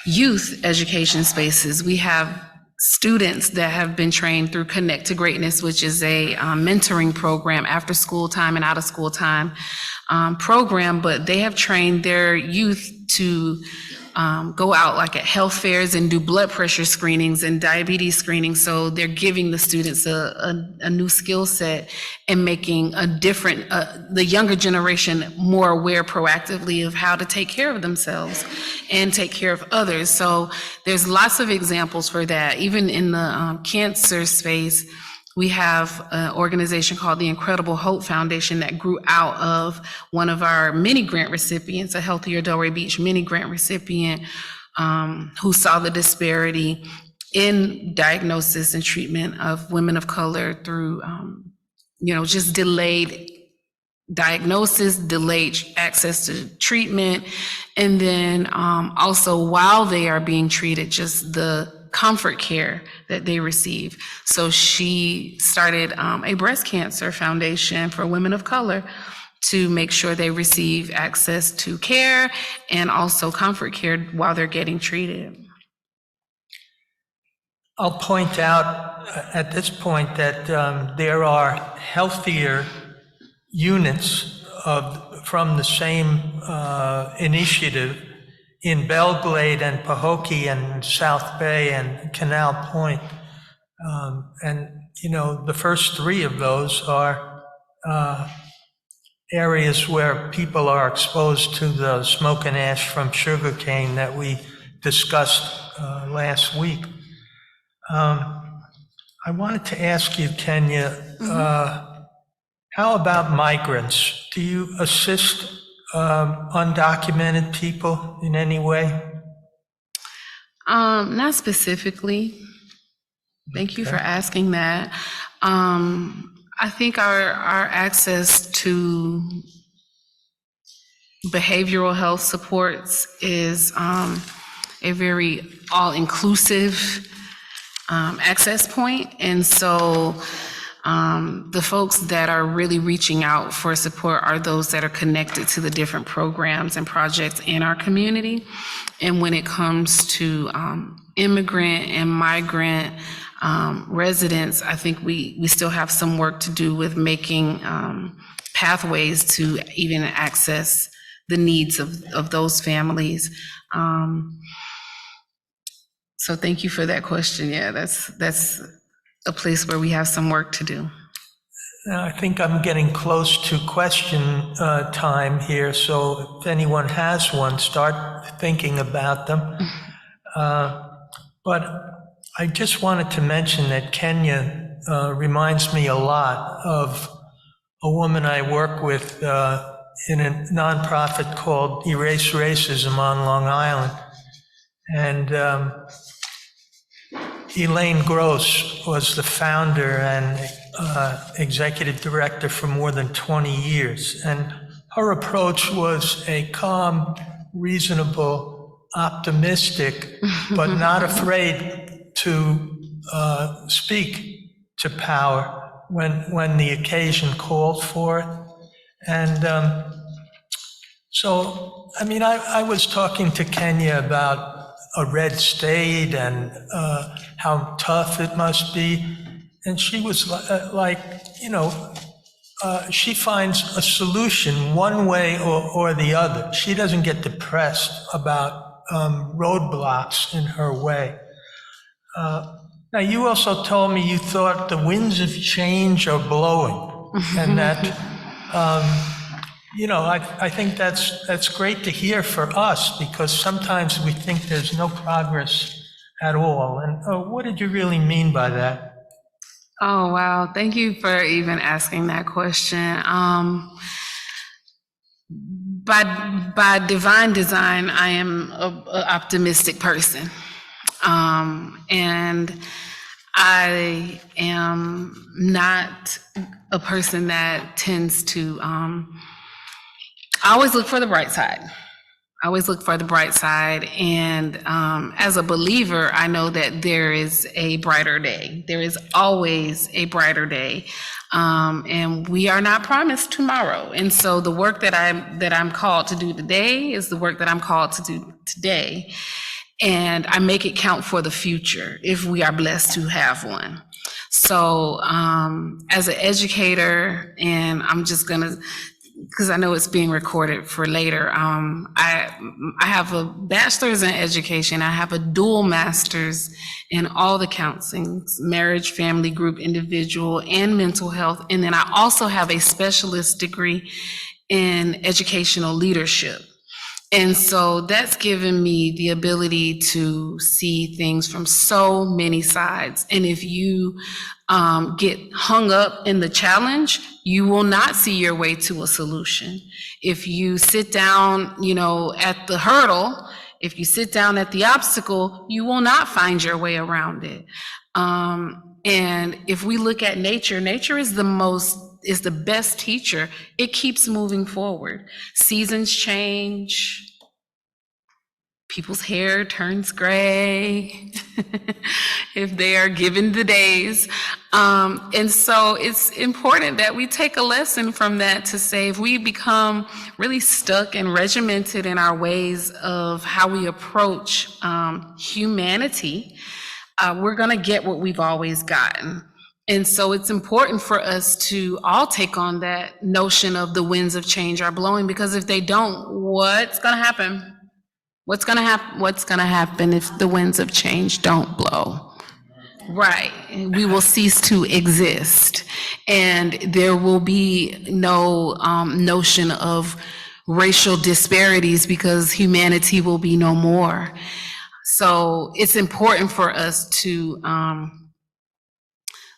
youth education spaces. We have students that have been trained through Connect to Greatness, which is a mentoring program, after school time and out of school time program, but they have trained their youth to go out like at health fairs and do blood pressure screenings and diabetes screenings. So they're giving the students a new skill set and making the younger generation more aware proactively of how to take care of themselves and take care of others. So there's lots of examples for that. Even in the cancer space, we have an organization called the Incredible Hope Foundation that grew out of one of our mini grant recipients, a Healthier Delray Beach mini grant recipient, who saw the disparity in diagnosis and treatment of women of color through just delayed diagnosis, delayed access to treatment, and then also while they are being treated, just the comfort care that they receive. So she started a breast cancer foundation for women of color to make sure they receive access to care and also comfort care while they're getting treated. I'll point out at this point that there are healthier units from the same initiative in Belglade and Pahokee and South Bay and Canal Point. And, the first three of those are areas where people are exposed to the smoke and ash from sugarcane that we discussed last week. I wanted to ask you, Kenya, how about migrants? Do you assist undocumented people in any way? Not specifically. Thank you for asking that. I think our access to behavioral health supports is a very all-inclusive access point. And so the folks that are really reaching out for support are those that are connected to the different programs and projects in our community. And when it comes to immigrant and migrant residents, I think we still have some work to do with making pathways to even access the needs of those families. So thank you for that question. Yeah, that's a place where we have some work to do. I think I'm getting close to question time here, so if anyone has one, start thinking about them. But I just wanted to mention that Kenya reminds me a lot of a woman I work with in a nonprofit called Erase Racism on Long Island. And Elaine Gross was the founder and executive director for more than 20 years. And her approach was a calm, reasonable, optimistic, but not afraid to speak to power when the occasion called for it. And so, I was talking to Kenya about a red state and how tough it must be. And she was she finds a solution one way or the other. She doesn't get depressed about roadblocks in her way. Now, you also told me you thought the winds of change are blowing, and that, I think that's great to hear for us, because sometimes we think there's no progress at all. And what did you really mean by that? Oh, wow. Thank you for even asking that question. By divine design, I am an optimistic person. And I am not a person that tends to, I always look for the bright side. And as a believer, I know that there is a brighter day. There is always a brighter day. And we are not promised tomorrow. And so the work that I'm called to do today is the work that I'm called to do today. And I make it count for the future if we are blessed to have one. So as an educator, and I'm just gonna, because I know it's being recorded for later, I have a bachelor's in education. I have a dual master's in all the counselings, marriage, family, group, individual, and mental health. And then I also have a specialist degree in educational leadership. And so that's given me the ability to see things from so many sides. And if you get hung up in the challenge, you will not see your way to a solution. If you sit down, at the hurdle, if you sit down at the obstacle, you will not find your way around it. And if we look at nature, nature is the most is the best teacher, it keeps moving forward. Seasons change. People's hair turns gray if they are given the days. And so it's important that we take a lesson from that to say if we become really stuck and regimented in our ways of how we approach humanity, we're going to get what we've always gotten. And so it's important for us to all take on that notion of the winds of change are blowing, because if they don't, what's going to happen? What's going to happen? What's going to happen if the winds of change don't blow? Right. We will cease to exist. And there will be no notion of racial disparities because humanity will be no more. So it's important for us to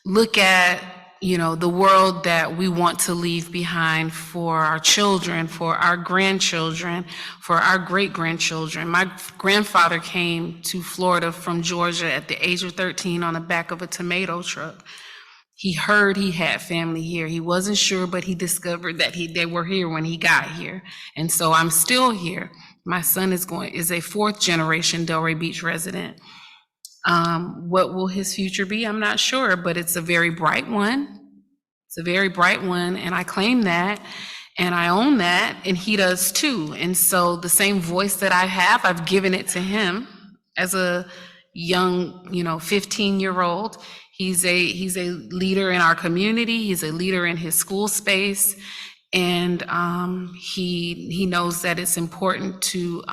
look at, the world that we want to leave behind for our children, for our grandchildren, for our great-grandchildren. My grandfather came to Florida from Georgia at the age of 13 on the back of a tomato truck. He heard he had family here. He wasn't sure, but he discovered that they were here when he got here. And so I'm still here. My son is a fourth-generation Delray Beach resident. What will his future be? I'm not sure, but it's a very bright one. It's a very bright one, and I claim that, and I own that, and he does too. And so the same voice that I have, I've given it to him as a young, 15-year-old. He's a leader in our community. He's a leader in his school space, and he knows that it's important to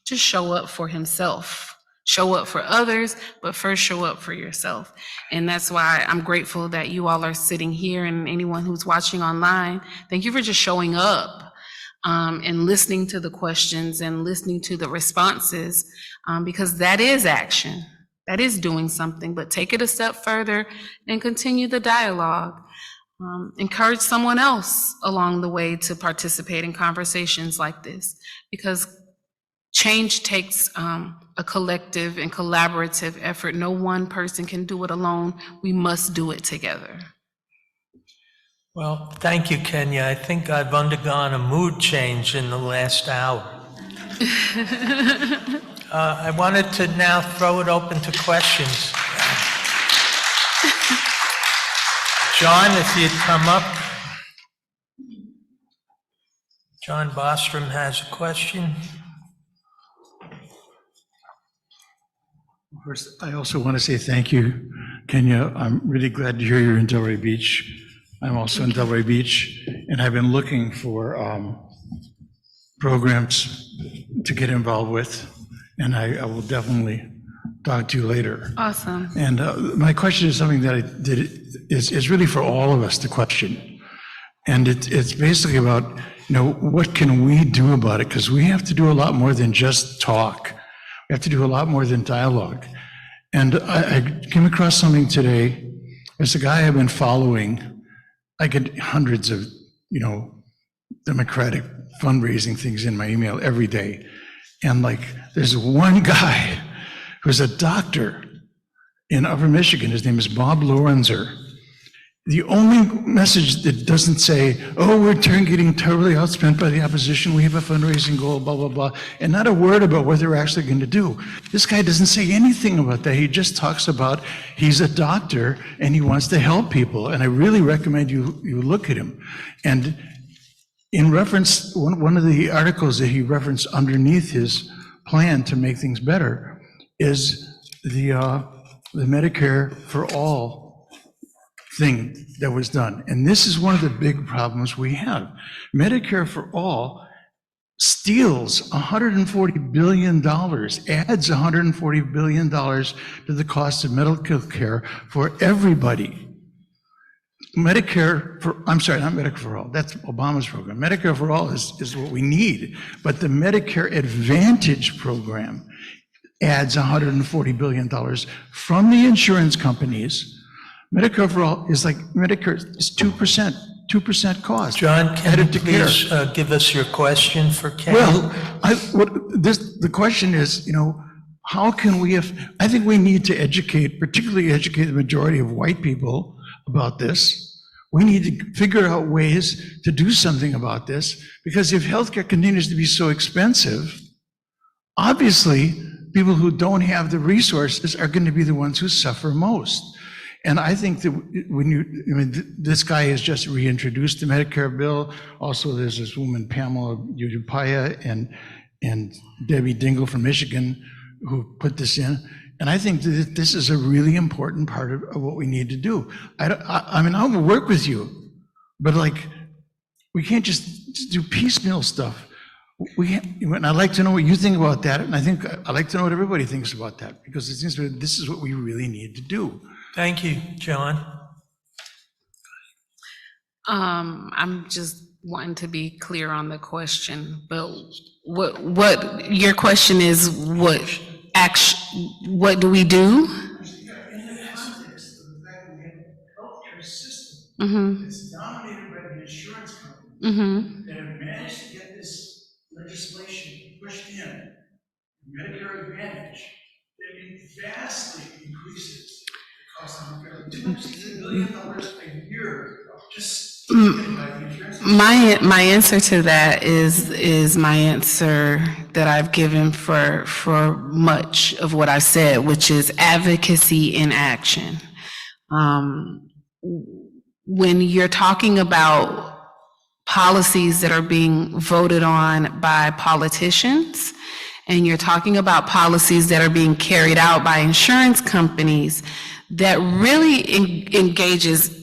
just show up for himself. Show up for others, but first show up for yourself. And that's why I'm grateful that you all are sitting here, and anyone who's watching online, thank you for just showing up and listening to the questions and listening to the responses, because that is action. That is doing something, but take it a step further and continue the dialogue. Encourage someone else along the way to participate in conversations like this, because change takes a collective and collaborative effort. No one person can do it alone. We must do it together. Well, thank you, Kenya. I think I've undergone a mood change in the last hour. I wanted to now throw it open to questions. John, if you'd come up. John Bostrom has a question. First, I also want to say thank you, Kenya. I'm really glad to hear you're in Delray Beach. I'm also in Delray Beach, and I've been looking for programs to get involved with, and I will definitely talk to you later. Awesome. And my question is something that I did, is really for all of us to question. And it's basically about, what can we do about it? Because we have to do a lot more than just talk. We have to do a lot more than dialogue. And I came across something today. There's a guy I've been following. I get hundreds of, Democratic fundraising things in my email every day. And there's one guy who's a doctor in Upper Michigan. His name is Bob Lorenzer. The only message that doesn't say, we're getting totally outspent by the opposition, we have a fundraising goal, blah, blah, blah, and not a word about what they're actually going to do. This guy doesn't say anything about that. He just talks about he's a doctor and he wants to help people. And I really recommend you look at him. And in reference, one of the articles that he referenced underneath his plan to make things better is the Medicare for All thing that was done. And this is one of the big problems we have. Medicare for All steals $140 billion, adds $140 billion to the cost of medical care for everybody. Medicare for, I'm sorry, not Medicare for All, that's Obama's program. Medicare for All is what we need, but the Medicare Advantage program adds $140 billion from the insurance companies. Medicare for All is Medicare is 2% cost. John, can you please give us your question for Ken? Well, the question is, how can we, I think we need to particularly educate the majority of white people about this. We need to figure out ways to do something about this, because if healthcare continues to be so expensive, obviously, people who don't have the resources are going to be the ones who suffer most. And I think that this guy has just reintroduced the Medicare bill. Also, there's this woman, Pamela Udupaya, and Debbie Dingle from Michigan, who put this in. And I think that this is a really important part of what we need to do. I mean, I'll work with you, but like, we can't just do piecemeal stuff. And I'd like to know what you think about that, and I'd like to know what everybody thinks about that, because it seems to me this is what we really need to do. Thank you, John. I'm just wanting to be clear on the question, but what your question is, what do we do? Mm-hmm. It's dominated by the insurance companies that have managed to get this legislation pushed in, Medicare Advantage, that vastly increases the cost of Medicare. $260 billion a year, just by the insurance companies. My answer to that is my answer that I've given for much of what I said, which is advocacy in action. When you're talking about policies that are being voted on by politicians, and you're talking about policies that are being carried out by insurance companies, that really engages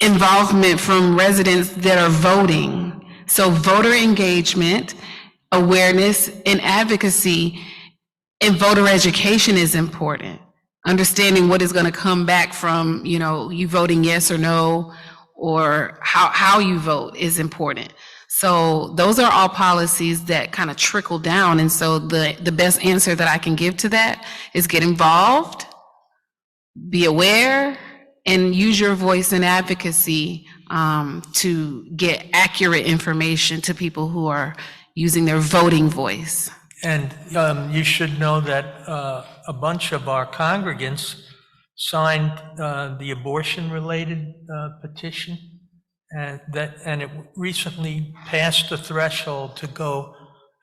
involvement from residents that are voting. So voter engagement, awareness, and advocacy, and voter education is important. Understanding what is going to come back from, you voting yes or no, or how you vote is important. So those are all policies that kind of trickle down. And so the best answer that I can give to that is get involved, be aware, and use your voice in advocacy to get accurate information to people who are using their voting voice. And you should know that a bunch of our congregants signed the abortion-related petition, and it recently passed the threshold to go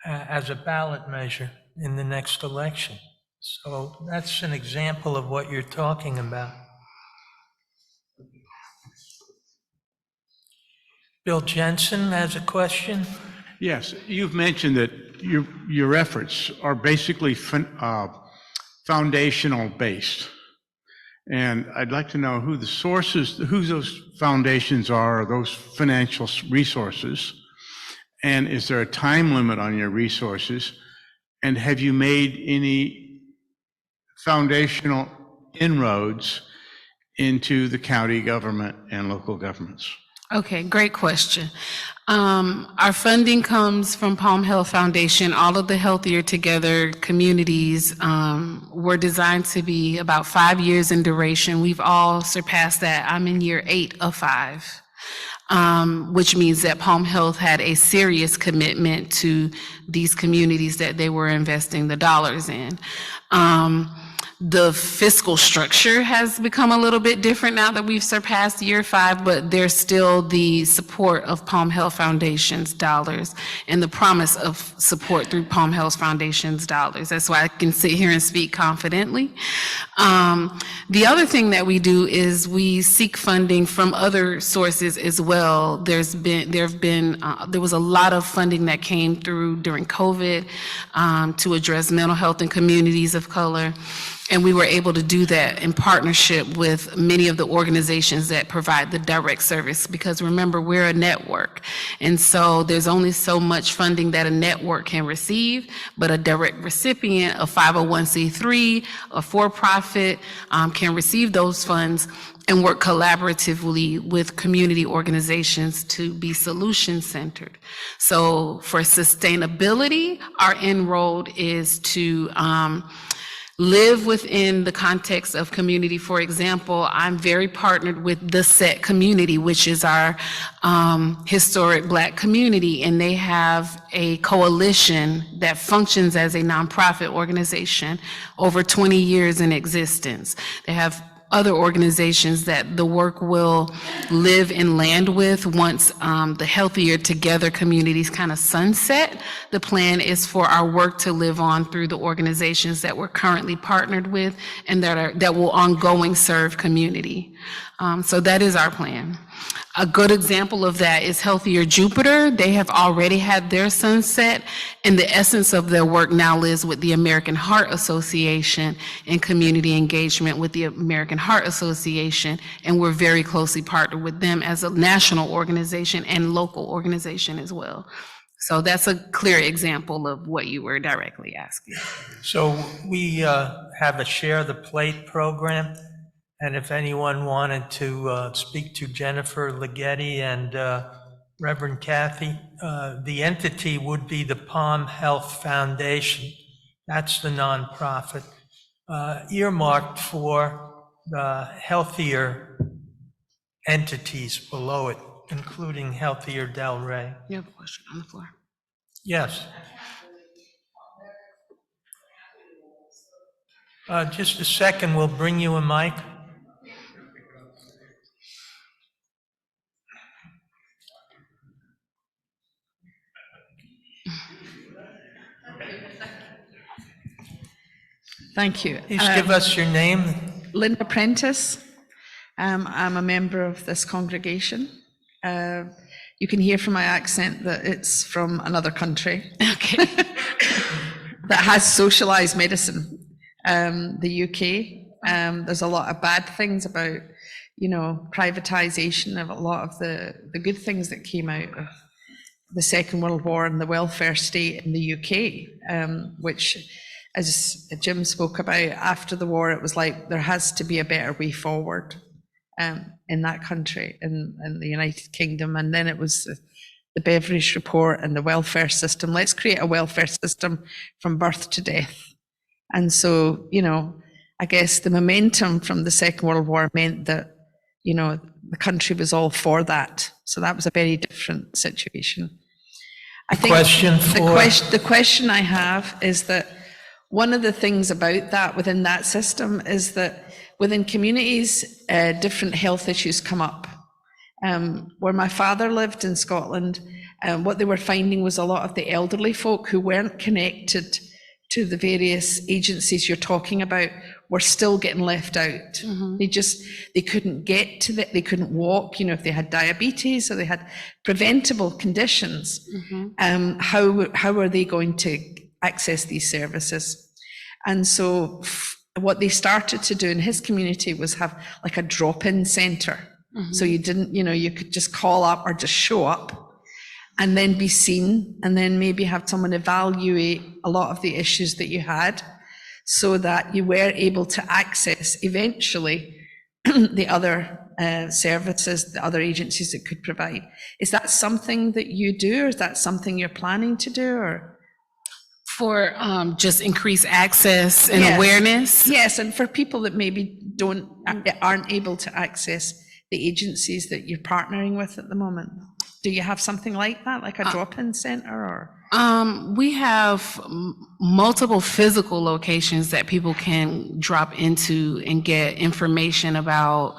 as a ballot measure in the next election. So that's an example of what you're talking about. Bill Jensen has a question. Yes, you've mentioned that your efforts are basically foundational based. And I'd like to know who those foundations are, those financial resources. And is there a time limit on your resources? And have you made any foundational inroads into the county government and local governments? Okay, great question. Our funding comes from Palm Health Foundation. All of the Healthier Together communities were designed to be about 5 years in duration. We've all surpassed that. I'm in year 8 of 5, which means that Palm Health had a serious commitment to these communities that they were investing the dollars in. The fiscal structure has become a little bit different now that we've surpassed year 5, but there's still the support of Palm Health Foundation's dollars and the promise of support through Palm Health Foundation's dollars. That's why I can sit here and speak confidently. The other thing that we do is we seek funding from other sources as well. There was a lot of funding that came through during COVID to address mental health in communities of color. And we were able to do that in partnership with many of the organizations that provide the direct service, because remember, we're a network. And so there's only so much funding that a network can receive, but a direct recipient, a 501c3, a for-profit can receive those funds and work collaboratively with community organizations to be solution-centered. So for sustainability, our end road is to live within the context of community. For example, I'm very partnered with the SET community, which is our historic Black community, and they have a coalition that functions as a nonprofit organization over 20 years in existence. They have other organizations that the work will live and land with once the Healthier Together communities kind of sunset. The plan is for our work to live on through the organizations that we're currently partnered with and that will ongoing serve community. So that is our plan. A good example of that is Healthier Jupiter. They have already had their sunset, and the essence of their work now lives with the American Heart Association and community engagement with the American Heart Association, and we're very closely partnered with them as a national organization and local organization as well. So that's a clear example of what you were directly asking. So we have a Share the Plate program, and if anyone wanted to speak to Jennifer Ligeti and Reverend Kathy, the entity would be the Palm Health Foundation. That's the nonprofit earmarked for the healthier entities below it, including Healthier Delray. You have a question on the floor? Yes. Just a second, we'll bring you a mic. Thank you. Please give us your name. Linda Prentice. I'm a member of this congregation. You can hear from my accent that it's from another country. Okay. That has socialized medicine. The UK. There's a lot of bad things about, privatization of a lot of the good things that came out of the Second World War and the welfare state in the UK, which, as Jim spoke about, after the war, it was like there has to be a better way forward in that country, in the United Kingdom. And then it was the Beveridge Report and the welfare system. Let's create a welfare system from birth to death. And so, I guess the momentum from the Second World War meant that, the country was all for that. So that was a very different situation. I think the question I have is that one of the things about that within that system is that within communities, different health issues come up. Where my father lived in Scotland, what they were finding was a lot of the elderly folk who weren't connected to the various agencies you're talking about were still getting left out. Mm-hmm. They couldn't get to they couldn't walk, if they had diabetes or they had preventable conditions. Mm-hmm. How were they going to access these services? And so what they started to do in his community was have like a drop-in center. Mm-hmm. So you didn't, you could just call up or just show up and then be seen, and then maybe have someone evaluate a lot of the issues that you had so that you were able to access eventually the other services, the other agencies that could provide. Is that something that you do, or is that something you're planning to do, or? For just increased access and awareness? Yes, and for people that maybe aren't able to access the agencies that you're partnering with at the moment. Do you have something like that, like a drop-in center, or? We have multiple physical locations that people can drop into and get information about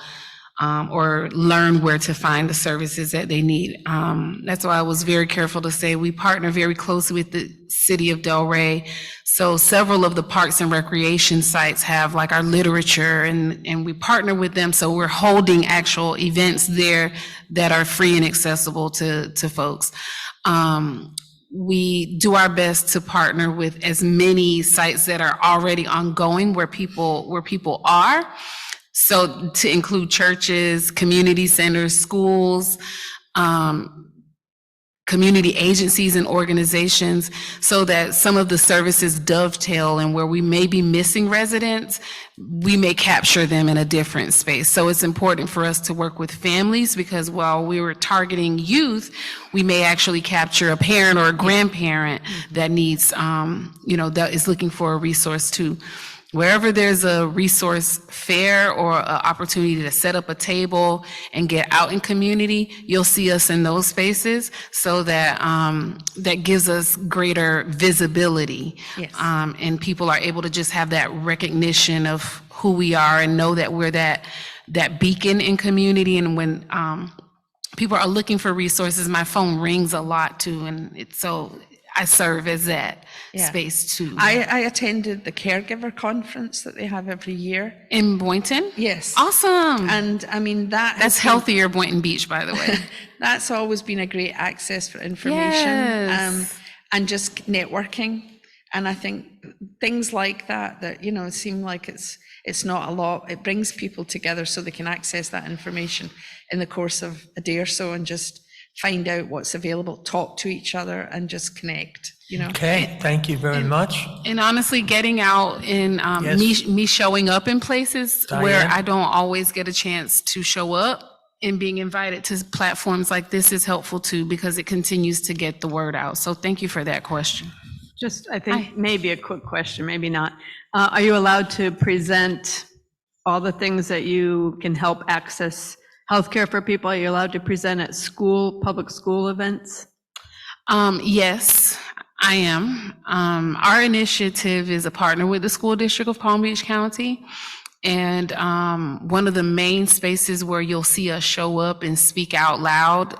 or learn where to find the services that they need. That's why I was very careful to say we partner very closely with the city of Delray. So several of the parks and recreation sites have like our literature, and we partner with them. So we're holding actual events there that are free and accessible to folks. We do our best to partner with as many sites that are already ongoing where people are. So to include churches, community centers, schools, community agencies and organizations, so that some of the services dovetail, and where we may be missing residents, we may capture them in a different space. So it's important for us to work with families, because while we were targeting youth, we may actually capture a parent or a grandparent that needs, that is looking for a resource too. wherever there's a resource fair or an opportunity to set up a table and get out in community, you'll see us in those spaces, so that that gives us greater visibility. Yes. And people are able to just have that recognition of who we are and know that we're that beacon in community. And when people are looking for resources, my phone rings a lot too, and so I serve as that Yeah. space too. I attended the caregiver conference that they have every year. In Boynton? Yes. Awesome. And I mean, That's Healthier Boynton Beach, by the way. that's always been a great access for information. Yes. And just networking. And I think things like that, seem like it's not a lot. It brings people together so they can access that information in the course of a day or so and just find out what's available, talk to each other and just connect, Okay, thank you very much. And honestly, getting out and Yes. me showing up in places where Diane? I don't always get a chance to show up, and being invited to platforms like this is helpful too, because it continues to get the word out. So thank you for that question. Just, I think, maybe a quick question, maybe not. Are you allowed to present all the things that you can help access healthcare for people? Are you allowed to present at public school events? Yes, I am. Our initiative is a partner with the School District of Palm Beach County. And one of the main spaces where you'll see us show up and speak out loud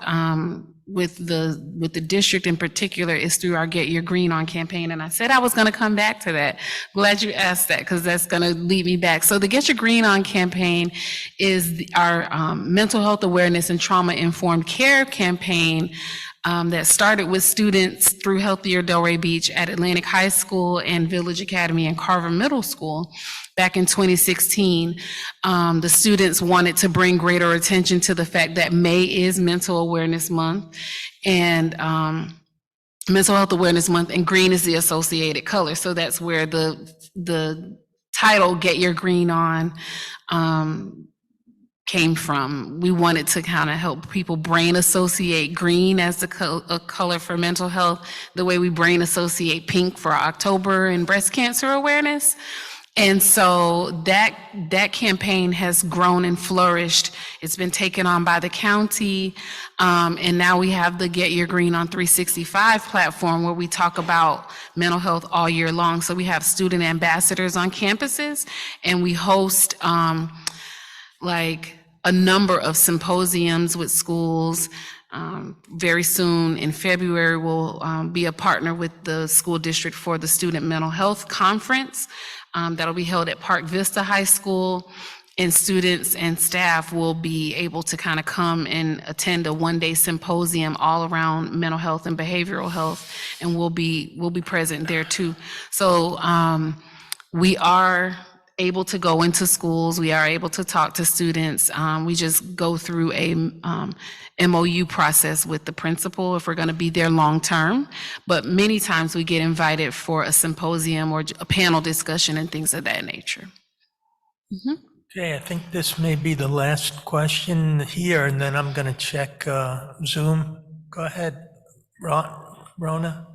with the district in particular is through our Get Your Green On campaign. And I said I was going to come back to that. Glad you asked that, because that's going to lead me back. So the Get Your Green On campaign is our mental health awareness and trauma-informed care campaign that started with students through Healthier Delray Beach at Atlantic High School and Village Academy and Carver Middle School. Back in 2016, the students wanted to bring greater attention to the fact that May is Mental Awareness Month, and Mental Health Awareness Month, and green is the associated color. So that's where the title Get Your Green On came from. We wanted to kind of help people brain associate green as a color for mental health, the way we brain associate pink for October and breast cancer awareness. And so that campaign has grown and flourished. It's been taken on by the county. And now we have the Get Your Green On 365 platform, where we talk about mental health all year long. So we have student ambassadors on campuses, and we host like a number of symposiums with schools. Very soon in February, we'll be a partner with the school district for the Student Mental Health Conference. That'll be held at Park Vista High School, and students and staff will be able to kind of come and attend a one-day symposium all around mental health and behavioral health, and we'll be present there too. So we are able to go into schools, we are able to talk to students. We just go through a MOU process with the principal if we're going to be there long term. But many times we get invited for a symposium or a panel discussion and things of that nature. Okay, I think this may be the last question here, and then I'm going to check Zoom. Go ahead, Rona.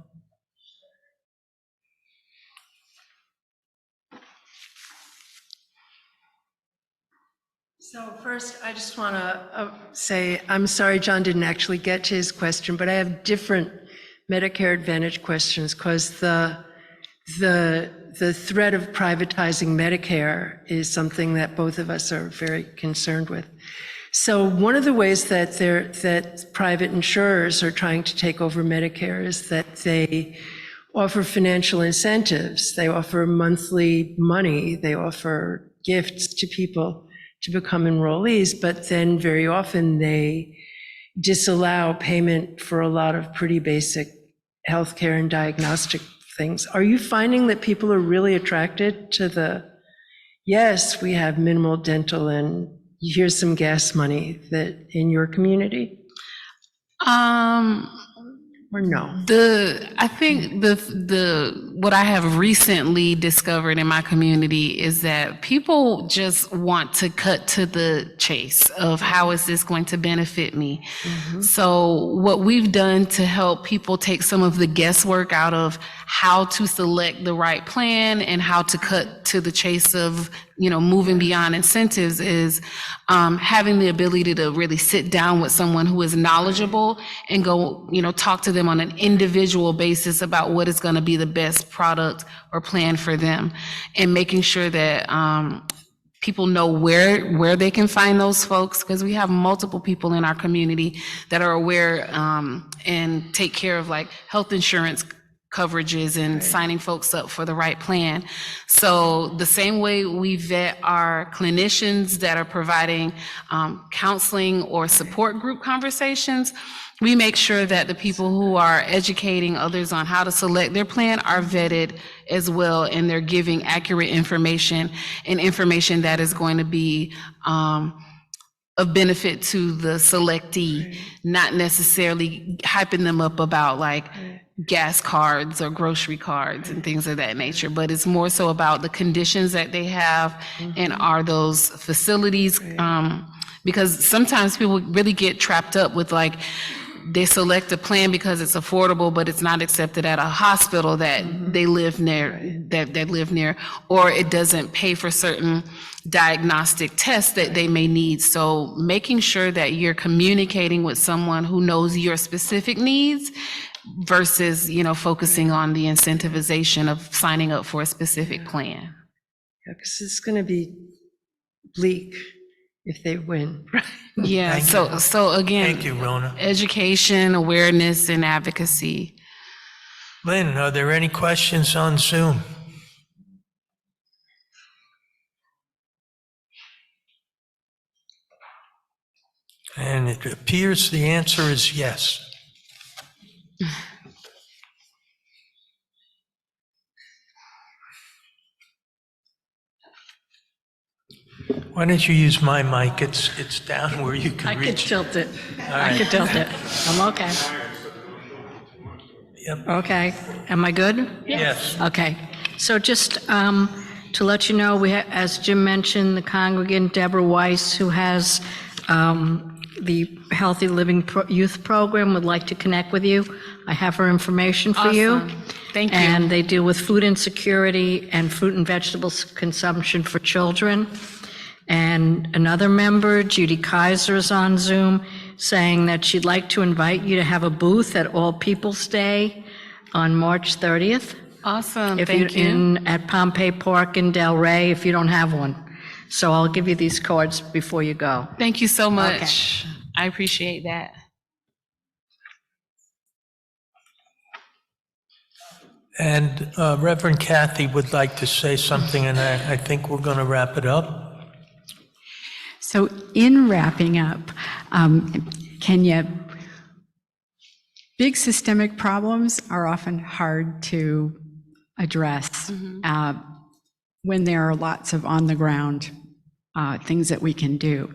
So first, I just want to say, I'm sorry John didn't actually get to his question, but I have different Medicare Advantage questions, because the threat of privatizing Medicare is something that both of us are very concerned with. So one of the ways that private insurers are trying to take over Medicare is that they offer financial incentives. They offer monthly money. They offer gifts to people to become enrollees, but then very often they disallow payment for a lot of pretty basic healthcare and diagnostic things. Are you finding that people are really attracted to yes, we have minimal dental and here's some gas money, that in your community? Or no? I think what I have recently discovered in my community is that people just want to cut to the chase of how is this going to benefit me. So what we've done to help people take some of the guesswork out of how to select the right plan and how to cut to the chase of, moving beyond incentives is having the ability to really sit down with someone who is knowledgeable and go, talk to them on an individual basis about what is going to be the best product or plan for them, and making sure that people know where they can find those folks, because we have multiple people in our community that are aware and take care of like health insurance coverages and signing folks up for the right plan. So the same way we vet our clinicians that are providing counseling or support group conversations, we make sure that the people who are educating others on how to select their plan are vetted as well, and they're giving accurate information and information that is going to be of benefit to the selectee, not necessarily hyping them up about like gas cards or grocery cards and things of that nature, but it's more so about the conditions that they have and are those facilities, because sometimes people really get trapped up with like, they select a plan because it's affordable, but it's not accepted at a hospital that they live near, that live near, or it doesn't pay for certain diagnostic tests that they may need. So making sure that you're communicating with someone who knows your specific needs versus, focusing on the incentivization of signing up for a specific plan. Because it's going to be bleak if they win. Yeah, Thank you. so again, Thank you, Rona. education, awareness, and advocacy. Lynn, are there any questions on Zoom? And it appears the answer is yes. Why don't you use my mic? It's down where you can I could reach. tilt it. I right. could tilt it. I'm okay. Yep. Okay. Am I good? Yes. Okay. So just to let you know, as Jim mentioned, the congregant Deborah Weiss, who has the Healthy Living Youth Program, would like to connect with you. I have her information for you. Awesome. Thank you. And they deal with food insecurity and fruit and vegetables consumption for children. And another member, Judy Kaiser, is on Zoom, saying that she'd like to invite you to have a booth at All People's Day on March 30th. Awesome, If you're thank you. at Pompey Park in Delray, if you don't have one. So I'll give you these cards before you go. Thank you so much. I appreciate that. And Reverend Kathy would like to say something, and I think we're going to wrap it up. So in wrapping up, big systemic problems are often hard to address when there are lots of on-the-ground things that we can do.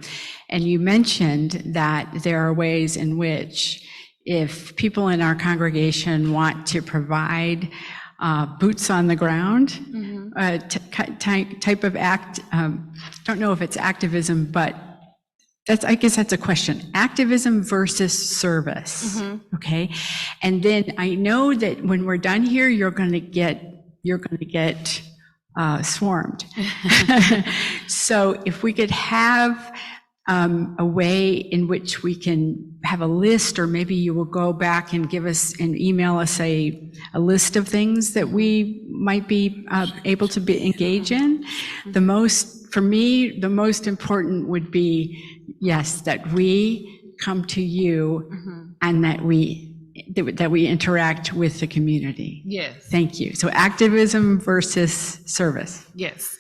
And you mentioned that there are ways in which if people in our congregation want to provide boots on the ground type of act, don't know if it's activism, but I guess that's a question. Activism versus service, okay? And then I know that when we're done here, you're going to get swarmed. So if we could have a way in which we can have a list, or maybe you will go back and give us and email us a list of things that we might be able to engage in. For me, the most important would be, yes, that we come to you and that we interact with the community. Yes. Thank you. So activism versus service. Yes.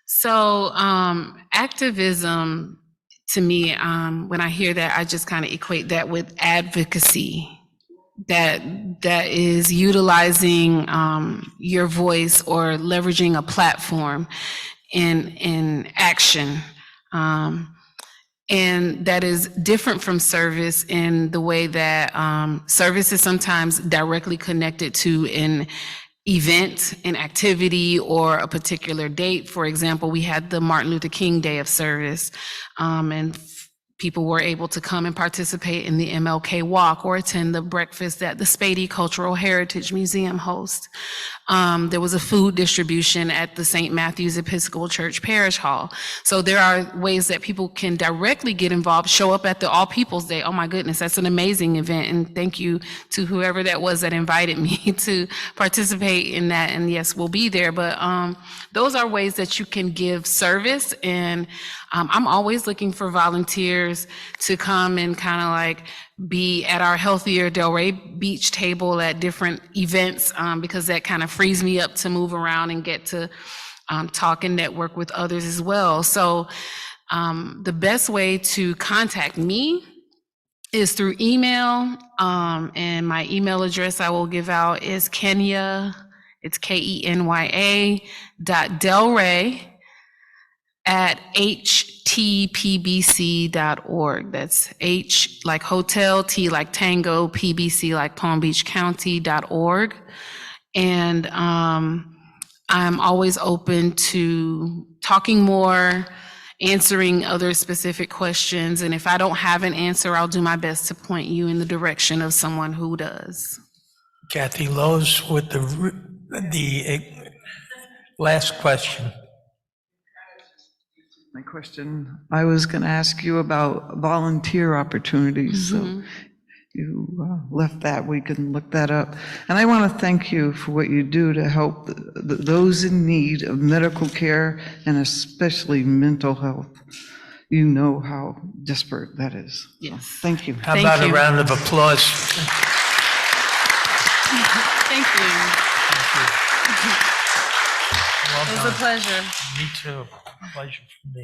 So activism, to me, when I hear that, I just kind of equate that with advocacy. That is utilizing your voice or leveraging a platform in action. And that is different from service in the way that service is sometimes directly connected to an event, an activity, or a particular date. For example, we had the Martin Luther King Day of Service, and people were able to come and participate in the MLK Walk or attend the breakfast that the Spady Cultural Heritage Museum hosts. There was a food distribution at the St. Matthew's Episcopal Church Parish Hall. So there are ways that people can directly get involved, show up at the All People's Day. Oh my goodness, that's an amazing event. And thank you to whoever that was that invited me to participate in that. And yes, we'll be there. But those are ways that you can give service. And I'm always looking for volunteers to come and kind of like be at our Healthier Delray Beach table at different events, because that kind of frees me up to move around and get to talk and network with others as well. So the best way to contact me is through email, and my email address I will give out is Kenya, it's KENYA.Delray @htpbc.org. That's H like hotel, T like tango, PBC like Palm Beach County.org. And I'm always open to talking more, answering other specific questions. And if I don't have an answer, I'll do my best to point you in the direction of someone who does. Kathy Lowe's with the last question. My question, I was going to ask you about volunteer opportunities, so you left that, we can look that up. And I want to thank you for what you do to help those in need of medical care and especially mental health. You know how desperate that is. Yes. Thank you. How about a round of applause? Thank you. Well It was a done. pleasure. Me too. Pleasure for me.